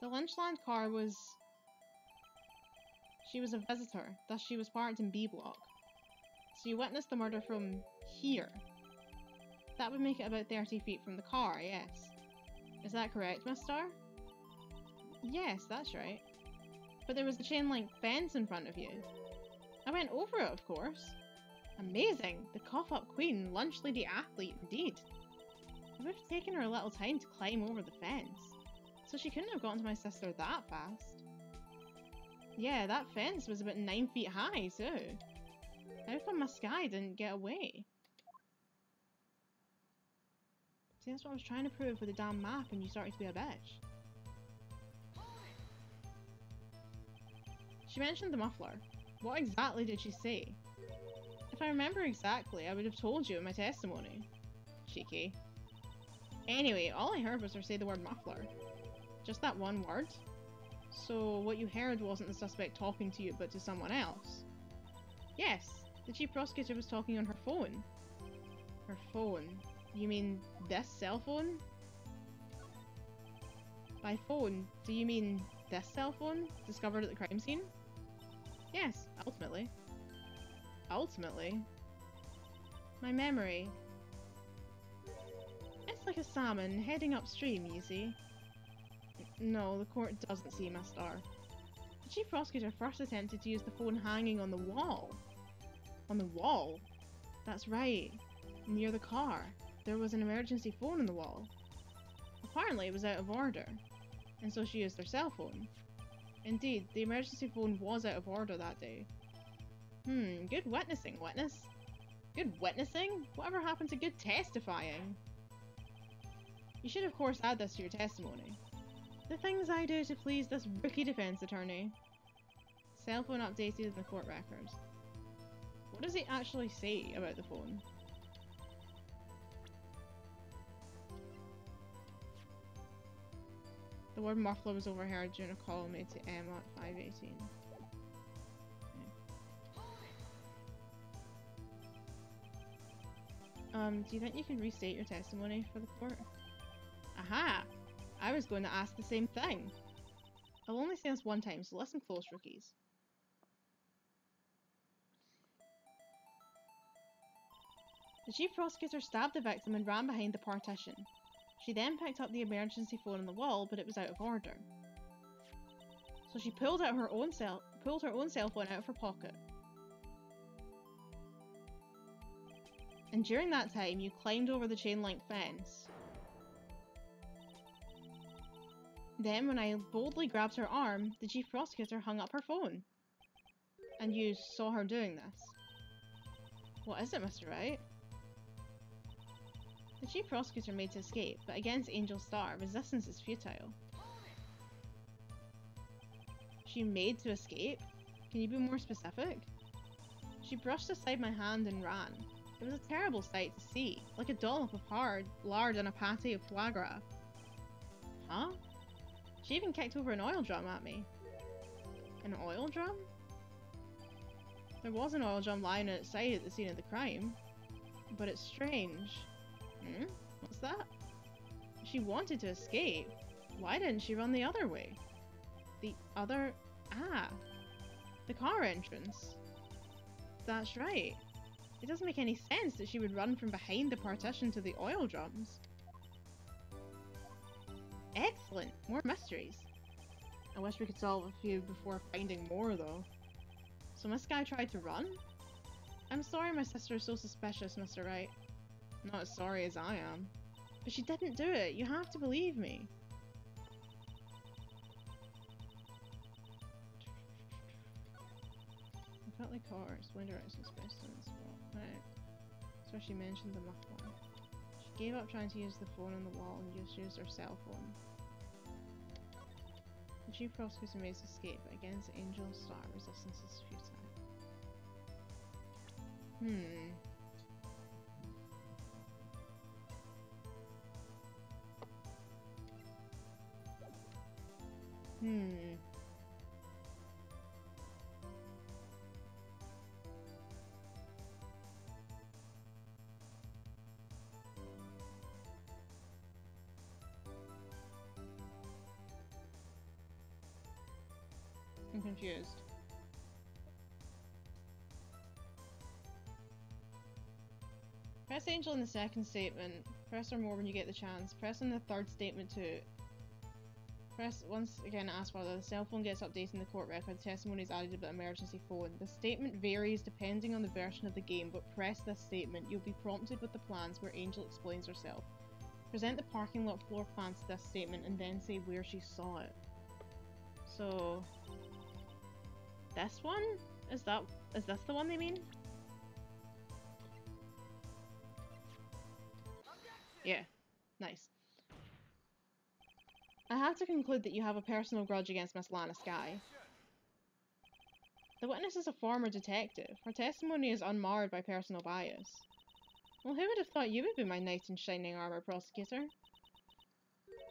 The Lynchland car was... She was a visitor, thus she was parked in B block. So you witnessed the murder from here. That would make it about 30 feet from the car, yes. Is that correct, Miss Starr? Yes, that's right. But there was the chain link fence in front of you. I went over it, of course. Amazing! The cough-up queen, lunch lady athlete, indeed. It would have taken her a little time to climb over the fence. So she couldn't have gotten to my sister that fast. Yeah, that fence was about 9 feet high, too. How come Lana Skye didn't get away? See, that's what I was trying to prove with the damn map and you started to be a bitch. She mentioned the muffler. What exactly did she say? If I remember exactly, I would have told you in my testimony. Cheeky. Anyway, all I heard was her say the word muffler. Just that one word? So what you heard wasn't the suspect talking to you, but to someone else? Yes, the chief prosecutor was talking on her phone. Her phone? You mean this cell phone? By phone, do you mean this cell phone, discovered at the crime scene? Yes, ultimately. Ultimately? My memory. It's like a salmon heading upstream, you see. No, the court doesn't see Miss Starr. The chief prosecutor first attempted to use the phone hanging on the wall. On the wall? That's right. Near the car. There was an emergency phone on the wall. Apparently it was out of order, and so she used her cell phone. Indeed, the emergency phone was out of order that day. Good witnessing, witness. Good witnessing? Whatever happened to good testifying? You should of course add this to your testimony. The things I do to please this rookie defense attorney. Cell phone updated in the court records. What does he actually say about the phone? The word muffler was overheard during a call made to Emma at 5:18. Do you think you can restate your testimony for the court? Aha! I was going to ask the same thing. I'll only say this one time, so listen close, rookies. The chief prosecutor stabbed the victim and ran behind the partition. She then picked up the emergency phone on the wall, but it was out of order. So she pulled her own cell phone out of her pocket. And during that time, you climbed over the chain link fence. Then, when I boldly grabbed her arm, the chief prosecutor hung up her phone. And you saw her doing this. What is it, Mr. Wright? The chief prosecutor made to escape, but against Angel Starr, resistance is futile. She made to escape? Can you be more specific? She brushed aside my hand and ran. It was a terrible sight to see, like a dollop of hard lard and a pate of foie gras. Huh? She even kicked over an oil drum at me. An oil drum? There was an oil drum lying outside at the scene of the crime. But it's strange. What's that? She wanted to escape. Why didn't she run the other way? The other... Ah. The car entrance. That's right. It doesn't make any sense that she would run from behind the partition to the oil drums. Excellent! More mysteries. I wish we could solve a few before finding more, though. So Miss Skye tried to run? I'm sorry my sister is so suspicious, Mr. Wright. Not as sorry as I am. But she didn't do it. You have to believe me. I felt like cars. Window is suspicious in the spot. Right. So she mentioned the muffler. She gave up trying to use the phone on the wall and just used her cell phone. The chief prosecutor made his escape, but against Angel Star, resistance is futile. I'm confused. Press Angel in the second statement. Press her more when you get the chance. Press in the third statement too. Press once again ask whether the cell phone gets updated in the court record. Testimony is added about emergency phone. The statement varies depending on the version of the game, but press this statement. You'll be prompted with the plans where Angel explains herself. Present the parking lot floor plans to this statement and then say where she saw it. So... this one? Is this the one they mean? Yeah. Nice. I have to conclude that you have a personal grudge against Miss Lana Skye. The witness is a former detective. Her testimony is unmarred by personal bias. Well, who would have thought you would be my knight in shining armor, prosecutor?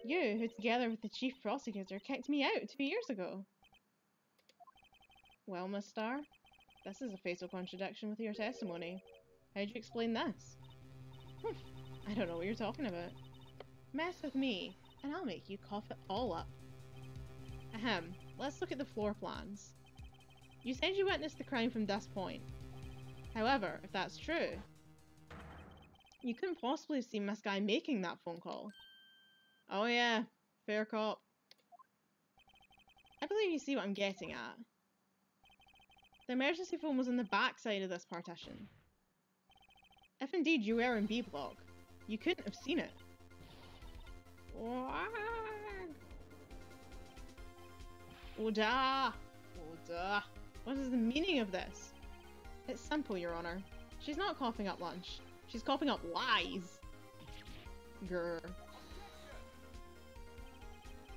You, who together with the chief prosecutor kicked me out 2 years ago. Well, Miss Starr, this is a fatal contradiction with your testimony. How'd you explain this? I don't know what you're talking about. Mess with me, and I'll make you cough it all up. Ahem, let's look at the floor plans. You said you witnessed the crime from this point. However, if that's true, you couldn't possibly have seen Miss Skye making that phone call. Oh yeah, fair cop. I believe you see what I'm getting at. The emergency phone was on the back side of this partition. If indeed you were in B block, you couldn't have seen it. Oda! Oda! What is the meaning of this? It's simple, Your Honor. She's not coughing up lunch. She's coughing up lies. Grr.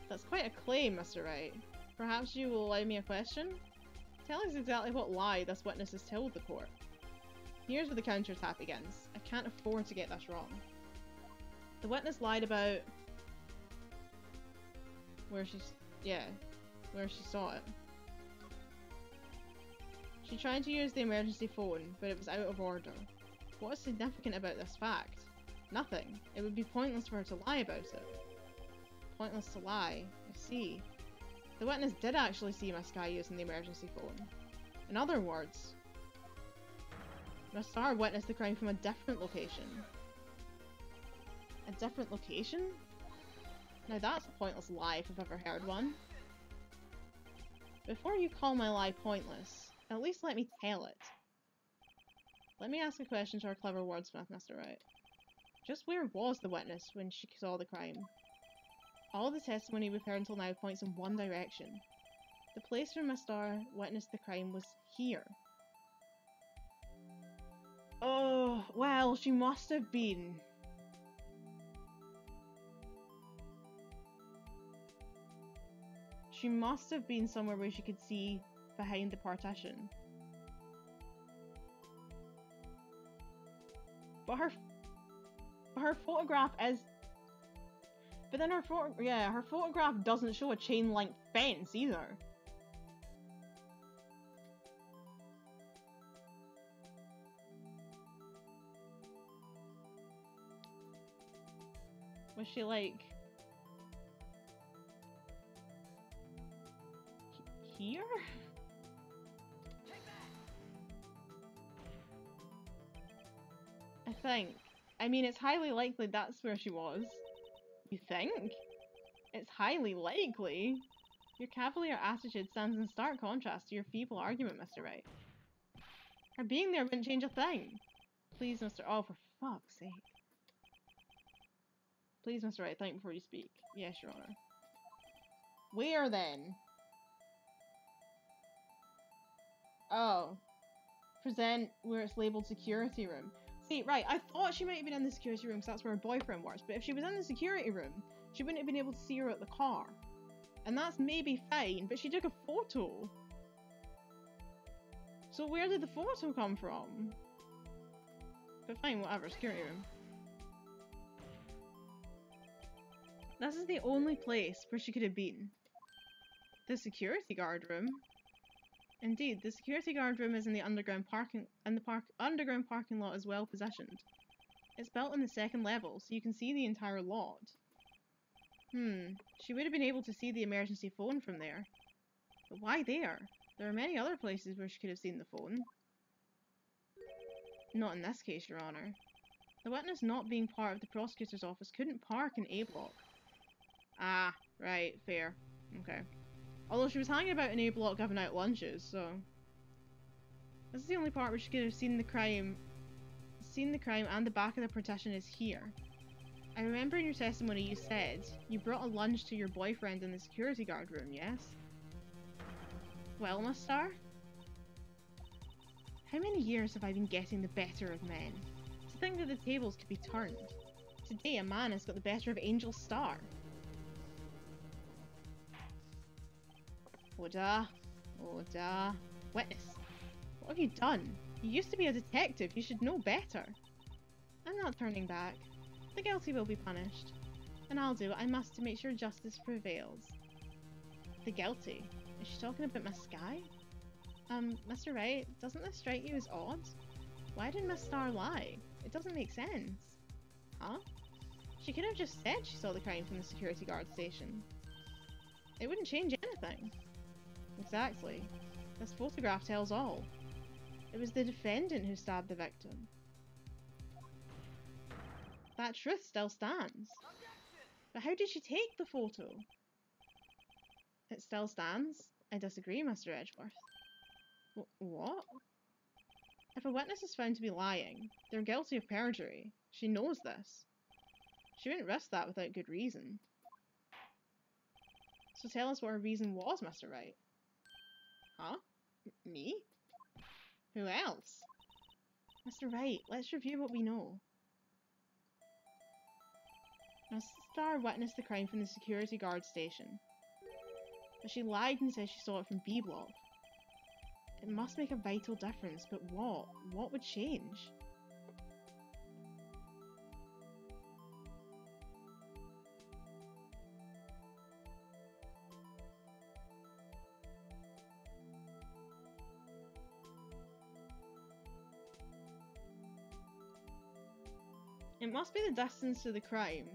That's quite a claim, Mr. Wright. Perhaps you will allow me a question? Tell us exactly what lie this witness has told the court. Here's where the counterattack begins. I can't afford to get this wrong. The witness lied about... where she saw it. She tried to use the emergency phone, but it was out of order. What is significant about this fact? Nothing. It would be pointless for her to lie about it. Pointless to lie. I see. The witness did actually see Miss Skye using the emergency phone. In other words, Miss Starr witnessed the crime from a different location. A different location? Now that's a pointless lie if I've ever heard one. Before you call my lie pointless, at least let me tell it. Let me ask a question to our clever wordsmith, Mr. Wright. Just where was the witness when she saw the crime? All the testimony we've heard until now points in one direction. The place where Miss Starr witnessed the crime was here. Oh, well, she must have been. She must have been somewhere where she could see behind the partition. But her photograph is... But then her photograph doesn't show a chain link fence either. Was she like here? I think. I mean, it's highly likely that's where she was. You think? It's highly likely. Your cavalier attitude stands in stark contrast to your feeble argument, Mr. Wright. Her being there wouldn't change a thing. Please, Mr. Oh, for fuck's sake. Please, Mr. Wright, think before you speak. Yes, Your Honor. Where then? Oh. Present where it's labelled security room. See, right, I thought she might have been in the security room because that's where her boyfriend works, but if she was in the security room, she wouldn't have been able to see her at the car. And that's maybe fine, but she took a photo. So where did the photo come from? But fine, whatever, security room. This is the only place where she could have been. The security guard room. Indeed, the security guard room is in the underground parking underground parking lot is well positioned. It's built on the second level, so you can see the entire lot. She would have been able to see the emergency phone from there. But why there? There are many other places where she could have seen the phone. Not in this case, Your Honor. The witness not being part of the prosecutor's office couldn't park in A block. Ah, right, fair. Okay. Although she was hanging about in A block giving out lunches, so... This is the only part where she could have seen the crime. And the back of the partition is here. I remember in your testimony you said you brought a lunch to your boyfriend in the security guard room, yes? Well, Miss Starr? How many years have I been getting the better of men? To think that the tables could be turned. Today a man has got the better of Angel Starr. Order. Order. Witness. What have you done? You used to be a detective. You should know better. I'm not turning back. The guilty will be punished. And I'll do what I must to make sure justice prevails. The guilty? Is she talking about Miss Skye? Mr. Wright, doesn't this strike you as odd? Why did Miss Starr lie? It doesn't make sense. Huh? She could have just said she saw the crime from the security guard station. It wouldn't change anything. Exactly. This photograph tells all. It was the defendant who stabbed the victim. That truth still stands. But how did she take the photo? It still stands. I disagree, Mr. Edgeworth. What? If a witness is found to be lying, they're guilty of perjury. She knows this. She wouldn't risk that without good reason. So tell us what her reason was, Mr. Wright. Huh? Me? Who else? Mr. Wright, let's review what we know. Miss Starr witnessed the crime from the security guard station. But she lied and said she saw it from B block. It must make a vital difference, but what? What would change? It must be the distance to the crime.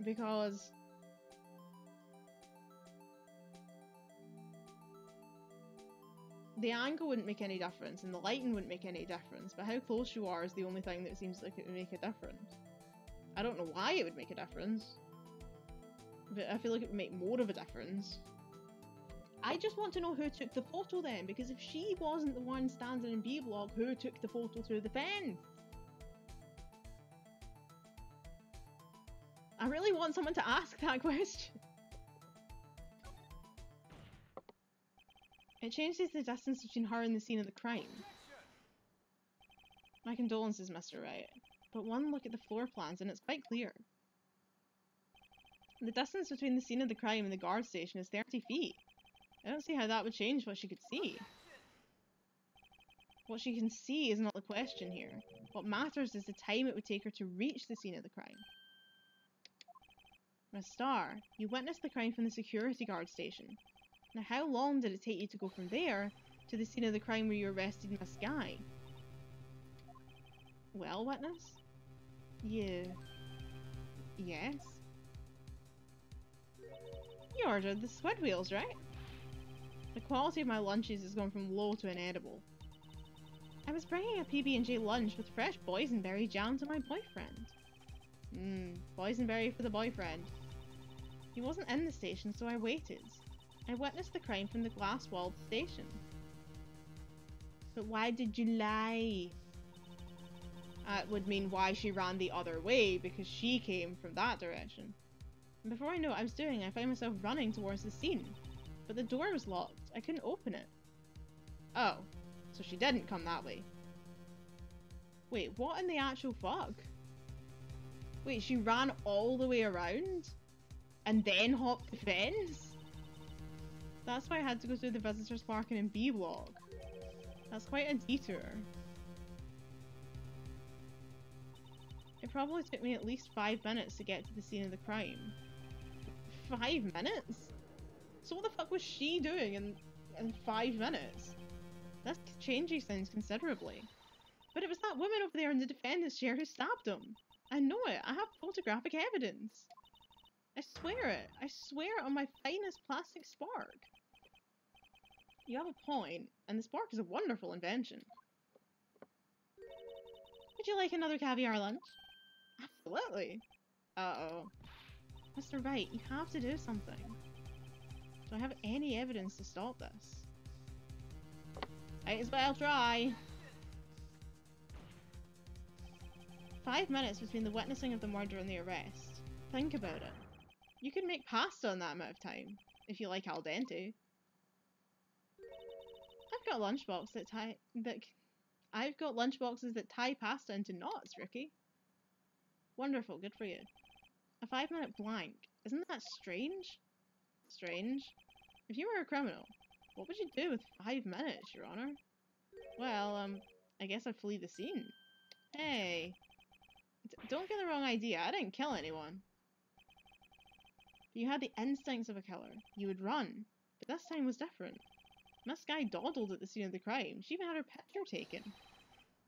Because the angle wouldn't make any difference and the lighting wouldn't make any difference, but how close you are is the only thing that seems like it would make a difference. I don't know why it would make a difference, but I feel like it would make more of a difference. I just want to know who took the photo then, because if she wasn't the one standing in B block, who took the photo through the fence? I really want someone to ask that question. It changes the distance between her and the scene of the crime. My condolences, Mr. Wright, but one look at the floor plans and it's quite clear. The distance between the scene of the crime and the guard station is 30 feet. I don't see how that would change what she could see. What she can see is not the question here. What matters is the time it would take her to reach the scene of the crime. Miss Starr, you witnessed the crime from the security guard station. Now how long did it take you to go from there to the scene of the crime where you arrested Miss Skye? Well, witness? Yes? You ordered the squid wheels, right? The quality of my lunches has gone from low to inedible. I was bringing a PB&J lunch with fresh boysenberry jam to my boyfriend. Boysenberry for the boyfriend. He wasn't in the station, so I waited. I witnessed the crime from the glass-walled station. But why did you lie? That would mean why she ran the other way, because she came from that direction. And before I know what I was doing, I found myself running towards the scene. But the door was locked. I couldn't open it. Oh, so she didn't come that way. Wait, what in the actual fuck? Wait, she ran all the way around? And then hopped the fence? That's why I had to go through the visitors parking in B block. That's quite a detour. It probably took me at least 5 minutes to get to the scene of the crime. 5 minutes? So what the fuck was she doing in 5 minutes? This changes things considerably. But it was that woman over there in the defendant's chair who stabbed him. I know it. I have photographic evidence. I swear it. I swear it on my finest plastic spark. You have a point, and the spark is a wonderful invention. Would you like another caviar lunch? Absolutely. Uh-oh. Mr. Wright, you have to do something. Do I have any evidence to stop this? Might as well try. 5 minutes between the witnessing of the murder and the arrest. Think about it. You could make pasta in that amount of time, if you like al dente. I've got lunchboxes that tie pasta into knots, Ricky. Wonderful, good for you. A 5-minute blank. Isn't that strange? Strange? If you were a criminal, what would you do with 5 minutes, Your Honor? Well, I guess I'd flee the scene. Hey. Don't get the wrong idea, I didn't kill anyone. You had the instincts of a killer. You would run. But this time was different. Miss Skye dawdled at the scene of the crime. She even had her picture taken.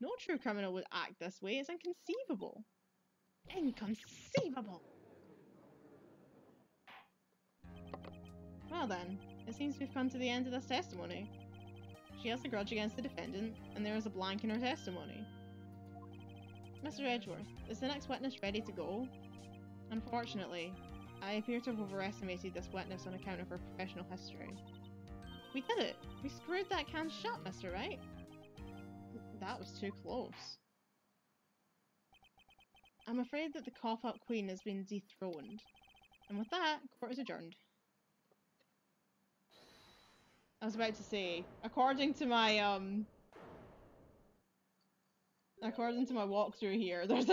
No true criminal would act this way. It's inconceivable. Inconceivable! Well then, it seems we've come to the end of this testimony. She has a grudge against the defendant, and there is a blank in her testimony. Mr. Edgeworth, is the next witness ready to go? Unfortunately, I appear to have overestimated this witness on account of her professional history. We did it! We screwed that can shut, Mr. Wright! That was too close. I'm afraid that the cough-up queen has been dethroned. And with that, court is adjourned. I was about to say, according to my walkthrough here, there is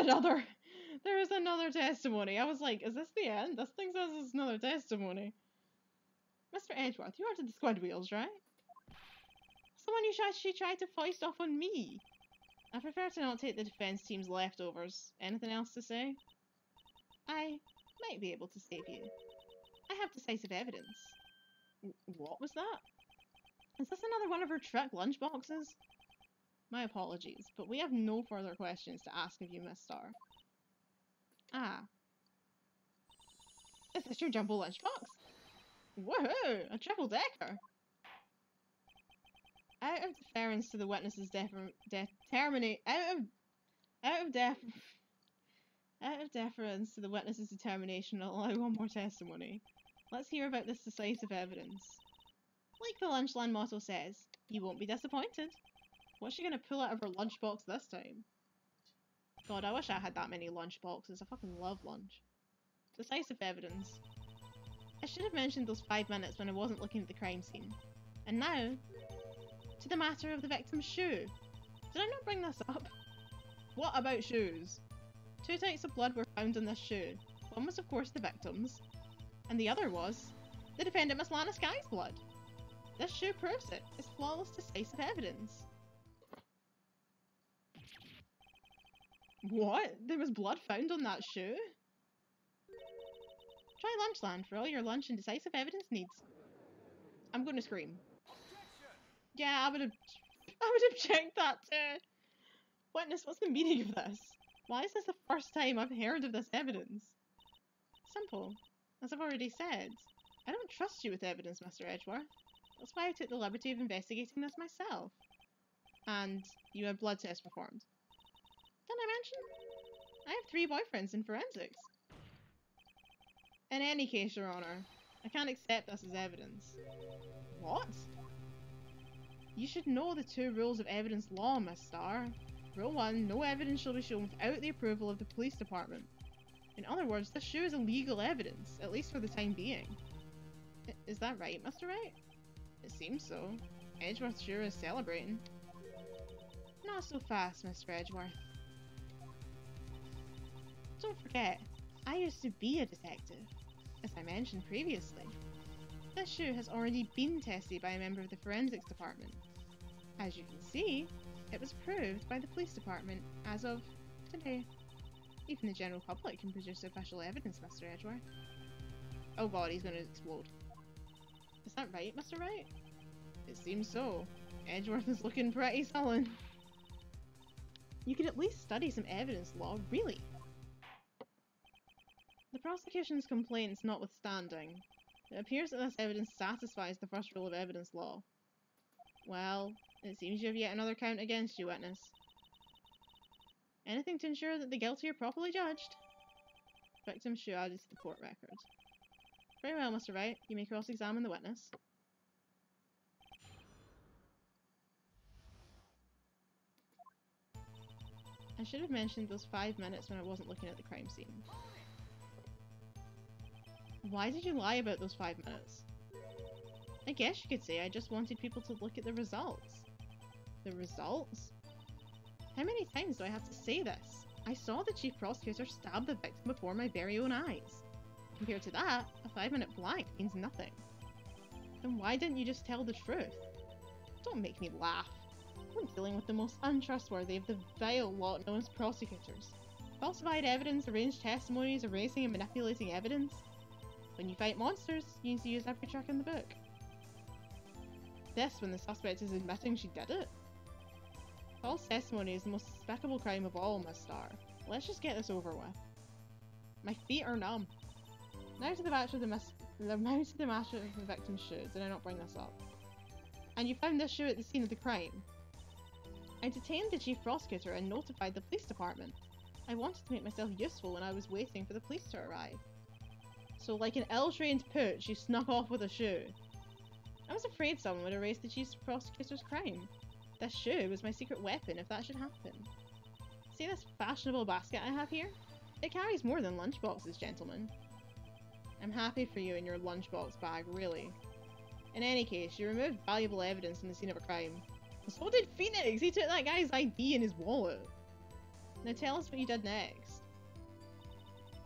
another testimony. I was like, is this the end? This thing says it's another testimony. Mr. Edgeworth, you ordered the squid wheels, right? Someone she tried to foist off on me. I prefer to not take the defense team's leftovers. Anything else to say? I might be able to save you. I have decisive evidence. What was that? Is this another one of her trick lunchboxes? My apologies, but we have no further questions to ask of you, Miss Star. Ah. Is this your jumbo lunchbox? Woohoo! A triple decker! Out of deference to the witness's deference to the witness's determination, I'll allow one more testimony. Let's hear about this decisive evidence. Like the Lunchland motto says, you won't be disappointed. What's she gonna pull out of her lunchbox this time? God, I wish I had that many lunchboxes. I fucking love lunch. Decisive evidence. I should have mentioned those 5 minutes when I wasn't looking at the crime scene. And now, to the matter of the victim's shoe. Did I not bring this up? What about shoes? 2 types of blood were found on this shoe. One was of course the victim's, and the other was the defendant Miss Lana Skye's blood. This shoe proves it. It's flawless, decisive evidence. What? There was blood found on that shoe? Try Lunchland for all your lunch and decisive evidence needs. I'm going to scream. Yeah, I would have checked that too. Witness, what's the meaning of this? Why is this the first time I've heard of this evidence? Simple, as I've already said. I don't trust you with evidence, Mr. Edgeworth. That's why I took the liberty of investigating this myself. And you had blood tests performed. Didn't I mention? I have 3 boyfriends in forensics. In any case, Your Honour, I can't accept this as evidence. What? You should know the 2 rules of evidence law, Miss Starr. Rule 1, no evidence shall be shown without the approval of the police department. In other words, this shoe is illegal evidence, at least for the time being. Is that right, Mr. Wright? It seems so. Edgeworth sure is celebrating. Not so fast, Mr. Edgeworth. Don't forget, I used to be a detective, as I mentioned previously. This shoe has already been tested by a member of the forensics department. As you can see, it was approved by the police department as of today. Even the general public can produce official evidence, Mr. Edgeworth. Oh god, he's going to explode. Is that right, Mr. Wright? It seems so. Edgeworth is looking pretty sullen. You could at least study some evidence law, really. The prosecution's complaints notwithstanding, it appears that this evidence satisfies the first rule of evidence law. Well, it seems you have yet another count against you, witness. Anything to ensure that the guilty are properly judged. Victim shoe added to the court record. Very well, Mr. Wright. You may cross-examine the witness. I should have mentioned those 5 minutes when I wasn't looking at the crime scene. Why did you lie about those 5 minutes? I guess you could say I just wanted people to look at the results. The results? How many times do I have to say this? I saw the chief prosecutor stab the victim before my very own eyes. Compared to that, a 5-minute blank means nothing. Then why didn't you just tell the truth? Don't make me laugh. I'm dealing with the most untrustworthy of the vile lot known as prosecutors. Falsified evidence, arranged testimonies, erasing and manipulating evidence. When you fight monsters, you need to use every trick in the book. This when the suspect is admitting she did it? False testimony is the most despicable crime of all, Miss Starr. Let's just get this over with. My feet are numb. Now to the matter of the victim's shoe. Did I not bring this up? And you found this shoe at the scene of the crime. I detained the chief prosecutor and notified the police department. I wanted to make myself useful when I was waiting for the police to arrive. So like an ill-trained pooch, you snuck off with a shoe. I was afraid someone would erase the chief prosecutor's crime. This shoe was my secret weapon if that should happen. See this fashionable basket I have here? It carries more than lunchboxes, gentlemen. I'm happy for you and your lunchbox bag, really. In any case, you removed valuable evidence from the scene of a crime. So did Phoenix! He took that guy's ID in his wallet. Now tell us what you did next.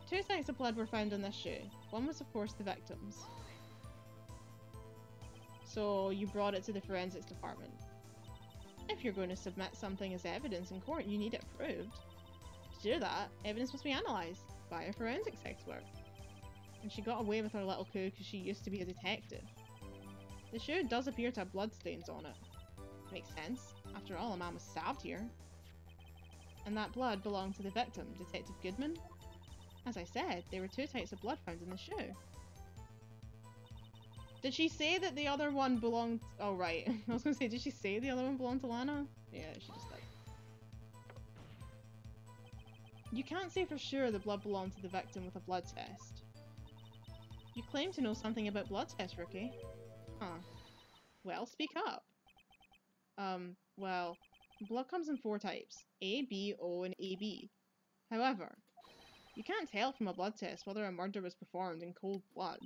2 sacks of blood were found on this shoe. One was of course the victim's. So you brought it to the forensics department. If you're going to submit something as evidence in court, you need it proved. To do that, evidence must be analysed by a forensics expert. And she got away with her little coup because she used to be a detective. The shoe does appear to have bloodstains on it. Makes sense. After all, a man was stabbed here. And that blood belonged to the victim, Detective Goodman. As I said, there were 2 types of blood found in the shoe. Did she say that the other one belonged... Oh, right. I was going to say, did she say the other one belonged to Lana? Yeah, she just did. You can't say for sure the blood belonged to the victim with a blood test. You claim to know something about blood tests, Rookie. Huh. Well, speak up. Well, blood comes in 4 types. A, B, O, and AB. However, you can't tell from a blood test whether a murder was performed in cold blood.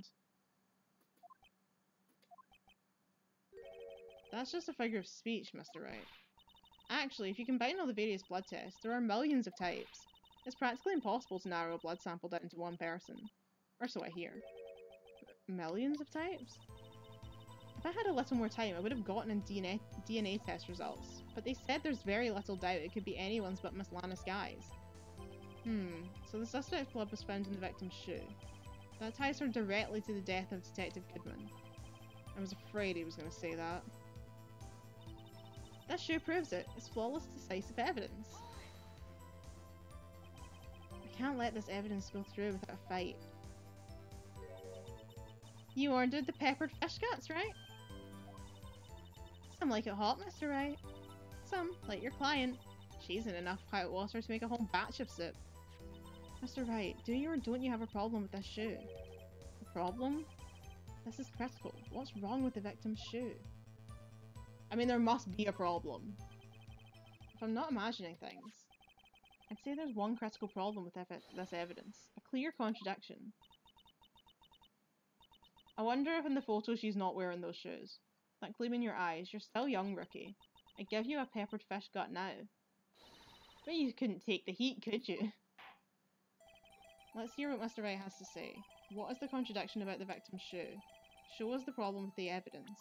That's just a figure of speech, Mr. Wright. Actually, if you combine all the various blood tests, there are millions of types. It's practically impossible to narrow a blood sample down to one person. Or so I hear. Millions of types? If I had a little more time, I would have gotten DNA test results, but they said there's very little doubt it could be anyone's but Miss Lana Skye's. So the suspect's blood was found in the victim's shoe. That ties her directly to the death of Detective Goodman. I was afraid he was going to say that. That shoe proves it. It's flawless, decisive evidence. I can't let this evidence go through without a fight. You ordered the peppered fish guts, right? Some like it hot, Mr. Wright. Some, like your client, she's in enough hot water to make a whole batch of soup. Mr. Wright, do you or don't you have a problem with this shoe? A problem? This is critical. What's wrong with the victim's shoe? I mean, there must be a problem. If I'm not imagining things, I'd say there's one critical problem with this evidence. A clear contradiction. I wonder if in the photo she's not wearing those shoes. That gleam in your eyes, you're still young, rookie. I'd give you a peppered fish gut now. But you couldn't take the heat, could you? Let's hear what Mr. Wright has to say. What is the contradiction about the victim's shoe? Show us the problem with the evidence.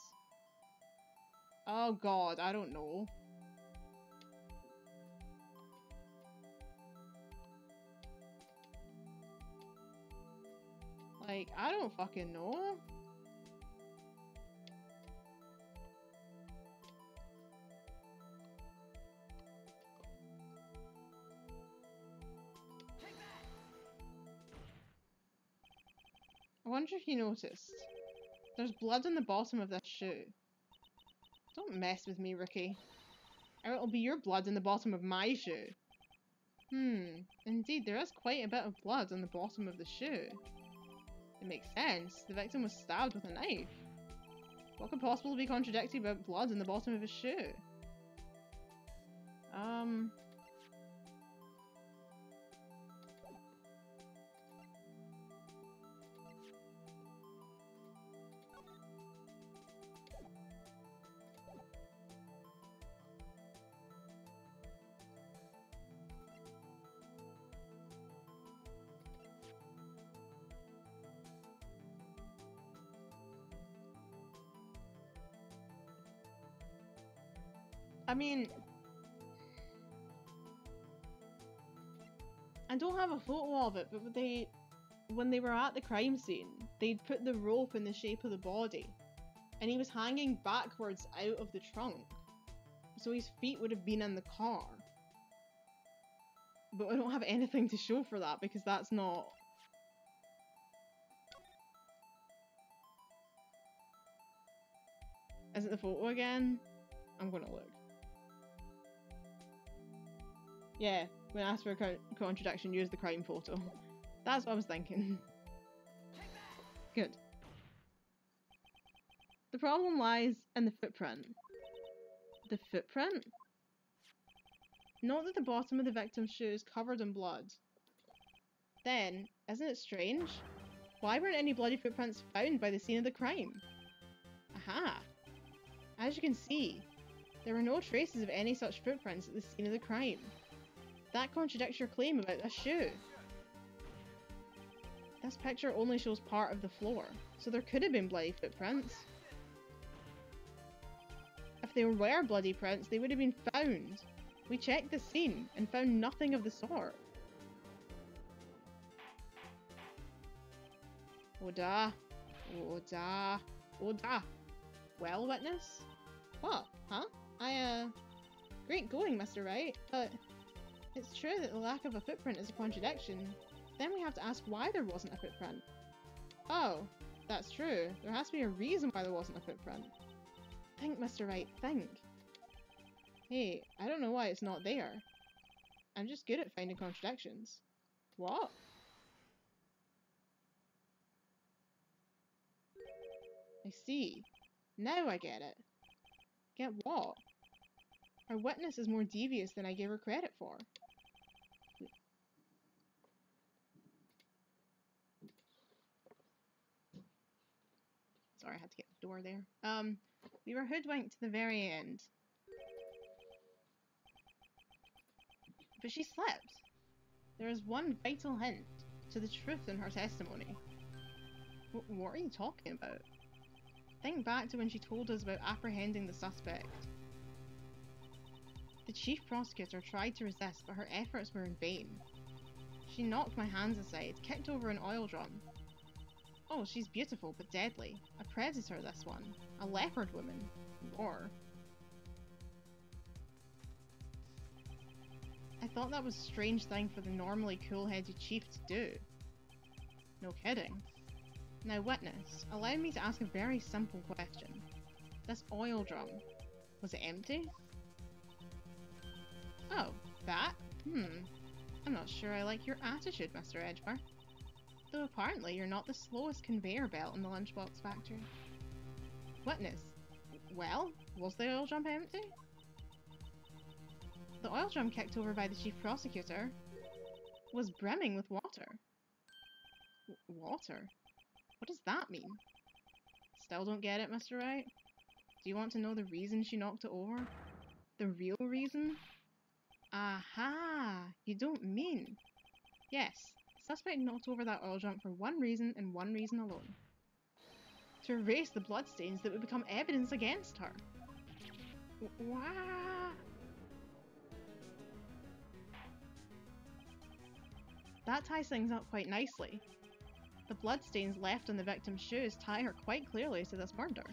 Oh god, I don't know. Like, I don't fucking know. I wonder if you noticed. There's blood on the bottom of this shoe. Don't mess with me, rookie. Or it'll be your blood in the bottom of my shoe. Indeed, there is quite a bit of blood on the bottom of the shoe. It makes sense. The victim was stabbed with a knife. What could possibly be contradicting about blood in the bottom of his shoe? I mean, I don't have a photo of it, but when they were at the crime scene, they'd put the rope in the shape of the body, and he was hanging backwards out of the trunk, so his feet would have been in the car. But I don't have anything to show for that, because that's not... Is it the photo again? I'm gonna look. Yeah, when I asked for a contradiction, use the crime photo. That's what I was thinking. Good. The problem lies in the footprint. The footprint? Note that the bottom of the victim's shoe is covered in blood. Then, isn't it strange? Why weren't any bloody footprints found by the scene of the crime? Aha! As you can see, there were no traces of any such footprints at the scene of the crime. That contradicts your claim about this shoe. This picture only shows part of the floor, so there could have been bloody footprints. If there were bloody prints, they would have been found. We checked the scene and found nothing of the sort. Oda. Oda. Oda. Well, witness? What? Huh? Great going, Mr. Wright, but it's true that the lack of a footprint is a contradiction. Then we have to ask why there wasn't a footprint. Oh, that's true. There has to be a reason why there wasn't a footprint. Think, Mr. Wright, think. Hey, I don't know why it's not there. I'm just good at finding contradictions. What? I see. Now I get it. Get what? Our witness is more devious than I gave her credit for. Sorry, I had to get the door there. We were hoodwinked to the very end. But she slept. There is one vital hint to the truth in her testimony. What are you talking about? Think back to when she told us about apprehending the suspect. The chief prosecutor tried to resist, but her efforts were in vain. She knocked my hands aside, kicked over an oil drum. Oh, she's beautiful, but deadly. A predator, this one. A leopard woman. Or... I thought that was a strange thing for the normally cool-headed chief to do. No kidding. Now witness, allow me to ask a very simple question. This oil drum, was it empty? Oh, that? I'm not sure I like your attitude, Mr. Edgeworth. Though apparently you're not the slowest conveyor belt in the Lunchbox factory. Witness, well, was the oil drum empty? The oil drum kicked over by the chief prosecutor was brimming with water. Water? What does that mean? Still don't get it, Mr. Wright? Do you want to know the reason she knocked it over? The real reason? Aha! You don't mean... Yes, the suspect knocked over that oil drum for one reason and one reason alone. To erase the bloodstains that would become evidence against her. Wow! That ties things up quite nicely. The bloodstains left on the victim's shoes tie her quite clearly to this murder.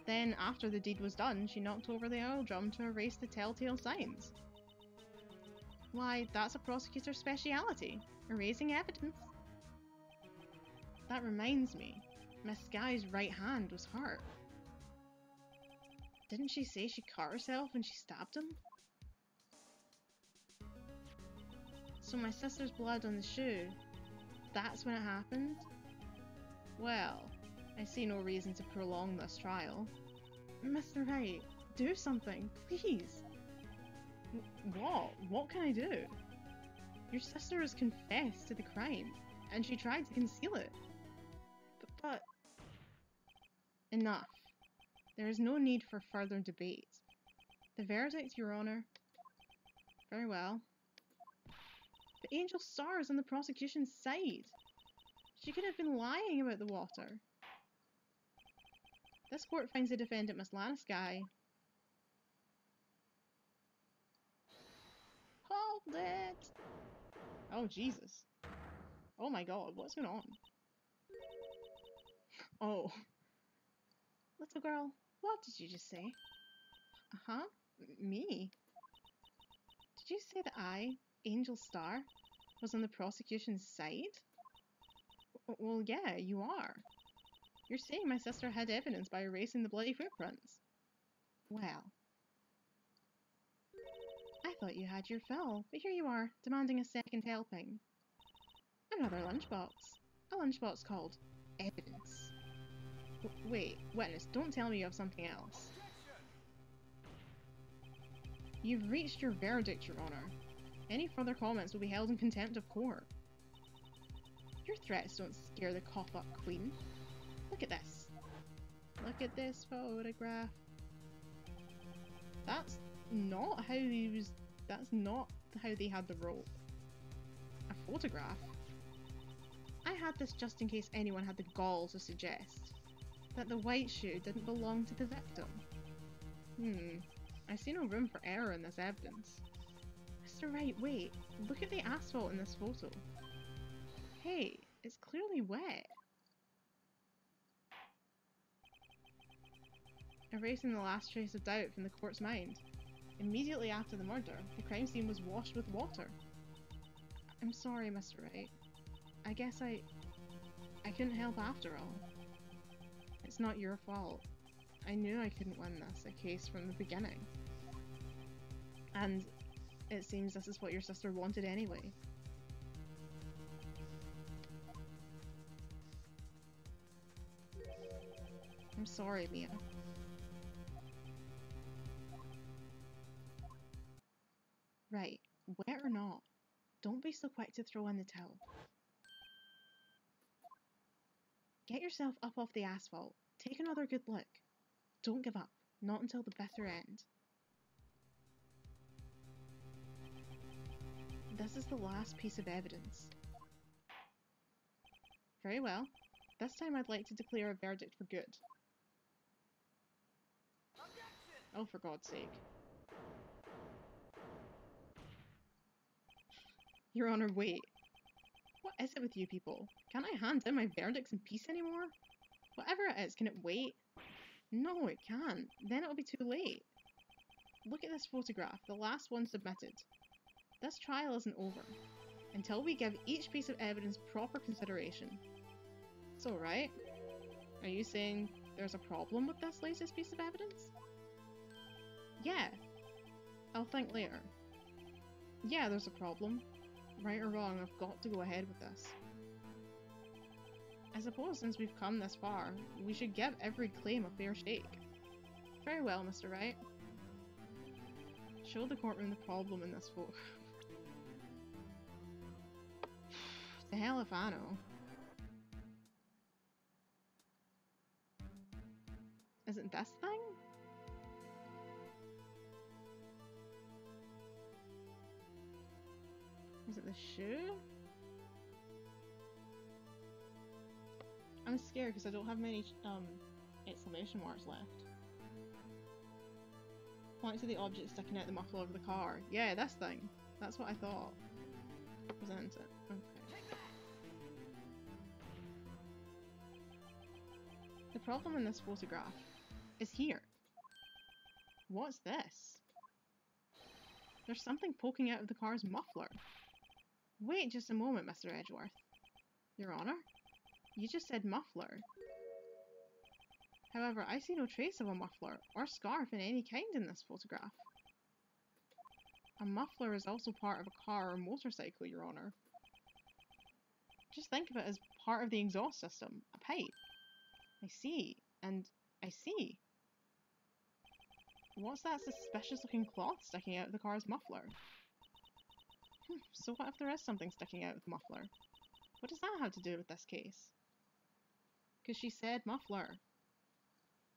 Then, after the deed was done, she knocked over the oil drum to erase the telltale signs. Why, that's a prosecutor's speciality, erasing evidence. That reminds me, Miss Skye's right hand was hurt. Didn't she say she cut herself when she stabbed him? So my sister's blood on the shoe, that's when it happened? Well, I see no reason to prolong this trial. Mr. Wright, do something, please! What? What can I do? Your sister has confessed to the crime, and she tried to conceal it. But... Enough. There is no need for further debate. The verdict, Your Honour. Very well. But Angel Star is on the prosecution's side. She could have been lying about the water. This court finds the defendant, Miss Lana Skye. Hold it! Oh, Jesus. Oh my god, what's going on? Oh. Little girl, what did you just say? Uh-huh? Me? Did you say that I, Angel Star, was on the prosecution's side? Well, yeah, you are. You're saying my sister had evidence by erasing the bloody footprints. Well. I thought you had your fill, but here you are, demanding a second helping. Another lunchbox. A lunchbox called evidence. Wait, witness, don't tell me you have something else. You've reached your verdict, Your Honour. Any further comments will be held in contempt of court. Your threats don't scare the cough-up queen. Look at this. Look at this photograph. That's not how he was... That's not how they had the rope. A photograph? I had this just in case anyone had the gall to suggest that the white shoe didn't belong to the victim. I see no room for error in this evidence. Mr. Wright, wait. Look at the asphalt in this photo. Hey, it's clearly wet. Erasing the last trace of doubt from the court's mind. Immediately after the murder, the crime scene was washed with water. I'm sorry, Mr. Wright. I guess I couldn't help after all. It's not your fault. I knew I couldn't win this case from the beginning. And it seems this is what your sister wanted anyway. I'm sorry, Mia. Right, wet or not, don't be so quick to throw in the towel. Get yourself up off the asphalt. Take another good look. Don't give up, not until the bitter end. This is the last piece of evidence. Very well. This time I'd like to declare a verdict for good. Oh, for God's sake. Your Honour, wait. What is it with you people? Can't I hand in my verdicts in peace anymore? Whatever it is, can it wait? No, it can't. Then it'll be too late. Look at this photograph, the last one submitted. This trial isn't over until we give each piece of evidence proper consideration. So, right? Are you saying there's a problem with this latest piece of evidence? Yeah. I'll think later. Yeah, there's a problem. Right or wrong, I've got to go ahead with this. I suppose since we've come this far, we should give every claim a fair shake. Very well, Mr. Wright. Show the courtroom the problem in this photo. The hell if I know. Is it this thing? Is it the shoe? I'm scared because I don't have many exclamation marks left. Point to the object sticking out the muffler of the car. Yeah, this thing. That's what I thought. Wasn't it? Okay. The problem in this photograph is here. What's this? There's something poking out of the car's muffler. Wait just a moment, Mr. Edgeworth. Your Honor? You just said muffler. However, I see no trace of a muffler or scarf in any kind in this photograph. A muffler is also part of a car or motorcycle, Your Honor. Just think of it as part of the exhaust system, a pipe. I see, and I see. What's that suspicious looking cloth sticking out of the car's muffler? So what if there is something sticking out of the muffler? What does that have to do with this case? Because she said muffler.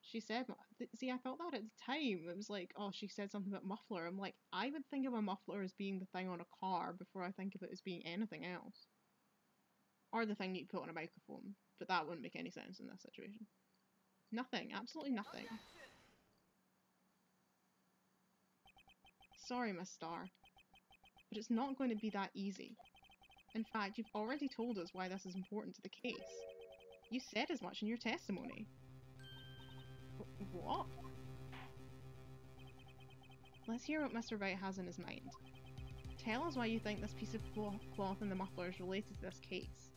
She said, see, I thought that at the time. It was like, oh, she said something about muffler. I'm like, I would think of a muffler as being the thing on a car before I think of it as being anything else. Or the thing you put on a microphone. But that wouldn't make any sense in this situation. Nothing. Absolutely nothing. Sorry, Miss Starr. But it's not going to be that easy. In fact, you've already told us why this is important to the case. You said as much in your testimony. What? Let's hear what Mr. Wright has in his mind. Tell us why you think this piece of cloth in the muffler is related to this case.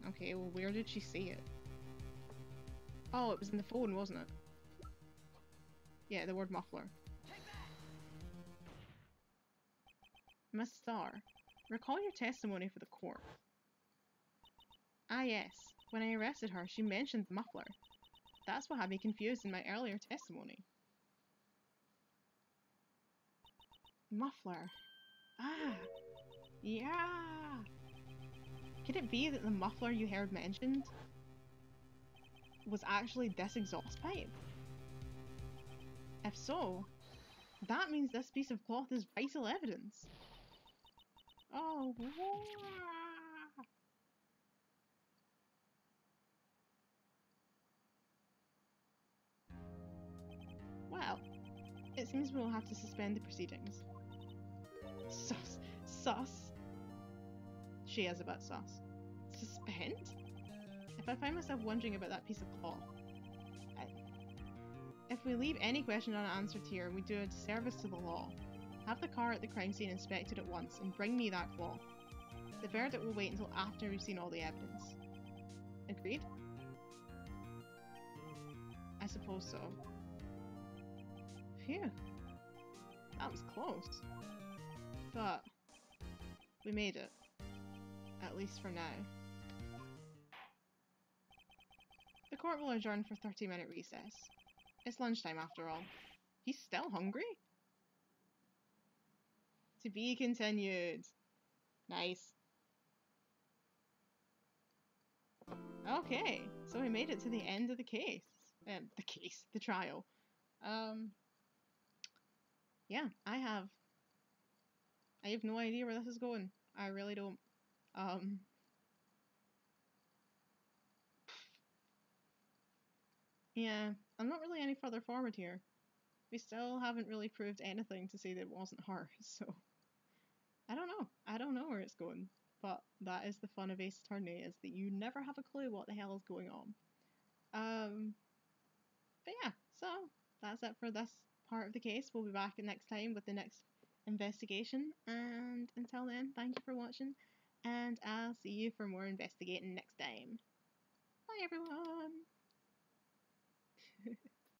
Okay, well, where did she see it? Oh, it was in the phone, wasn't it? Yeah, the word muffler. Miss Starr, recall your testimony for the court. Ah yes, when I arrested her, she mentioned the muffler. That's what had me confused in my earlier testimony. Muffler. Ah, yeah. Could it be that the muffler you heard mentioned was actually this exhaust pipe? If so, that means this piece of cloth is vital evidence. Oh, wow. Well, it seems we'll have to suspend the proceedings. Sus. Sus. She is a bit sus. Suspend? If I find myself wondering about that piece of cloth, if we leave any question unanswered here, we do a disservice to the law. Have the car at the crime scene inspected at once and bring me that cloth. The verdict will wait until after we've seen all the evidence. Agreed? I suppose so. Phew. That was close. But we made it. At least for now. The court will adjourn for 30-minute recess. It's lunchtime after all. He's still hungry? To be continued. Nice. Okay, so we made it to the end of the case. The trial. Yeah, I have no idea where this is going. I really don't. Yeah, I'm not really any further forward here. We still haven't really proved anything to say that it wasn't her, so I don't know. I don't know where it's going. But that is the fun of Ace Attorney, is that you never have a clue what the hell is going on. But yeah, so that's it for this part of the case. We'll be back next time with the next investigation, and until then, thank you for watching, And I'll see you for more investigating next time. Bye, everyone!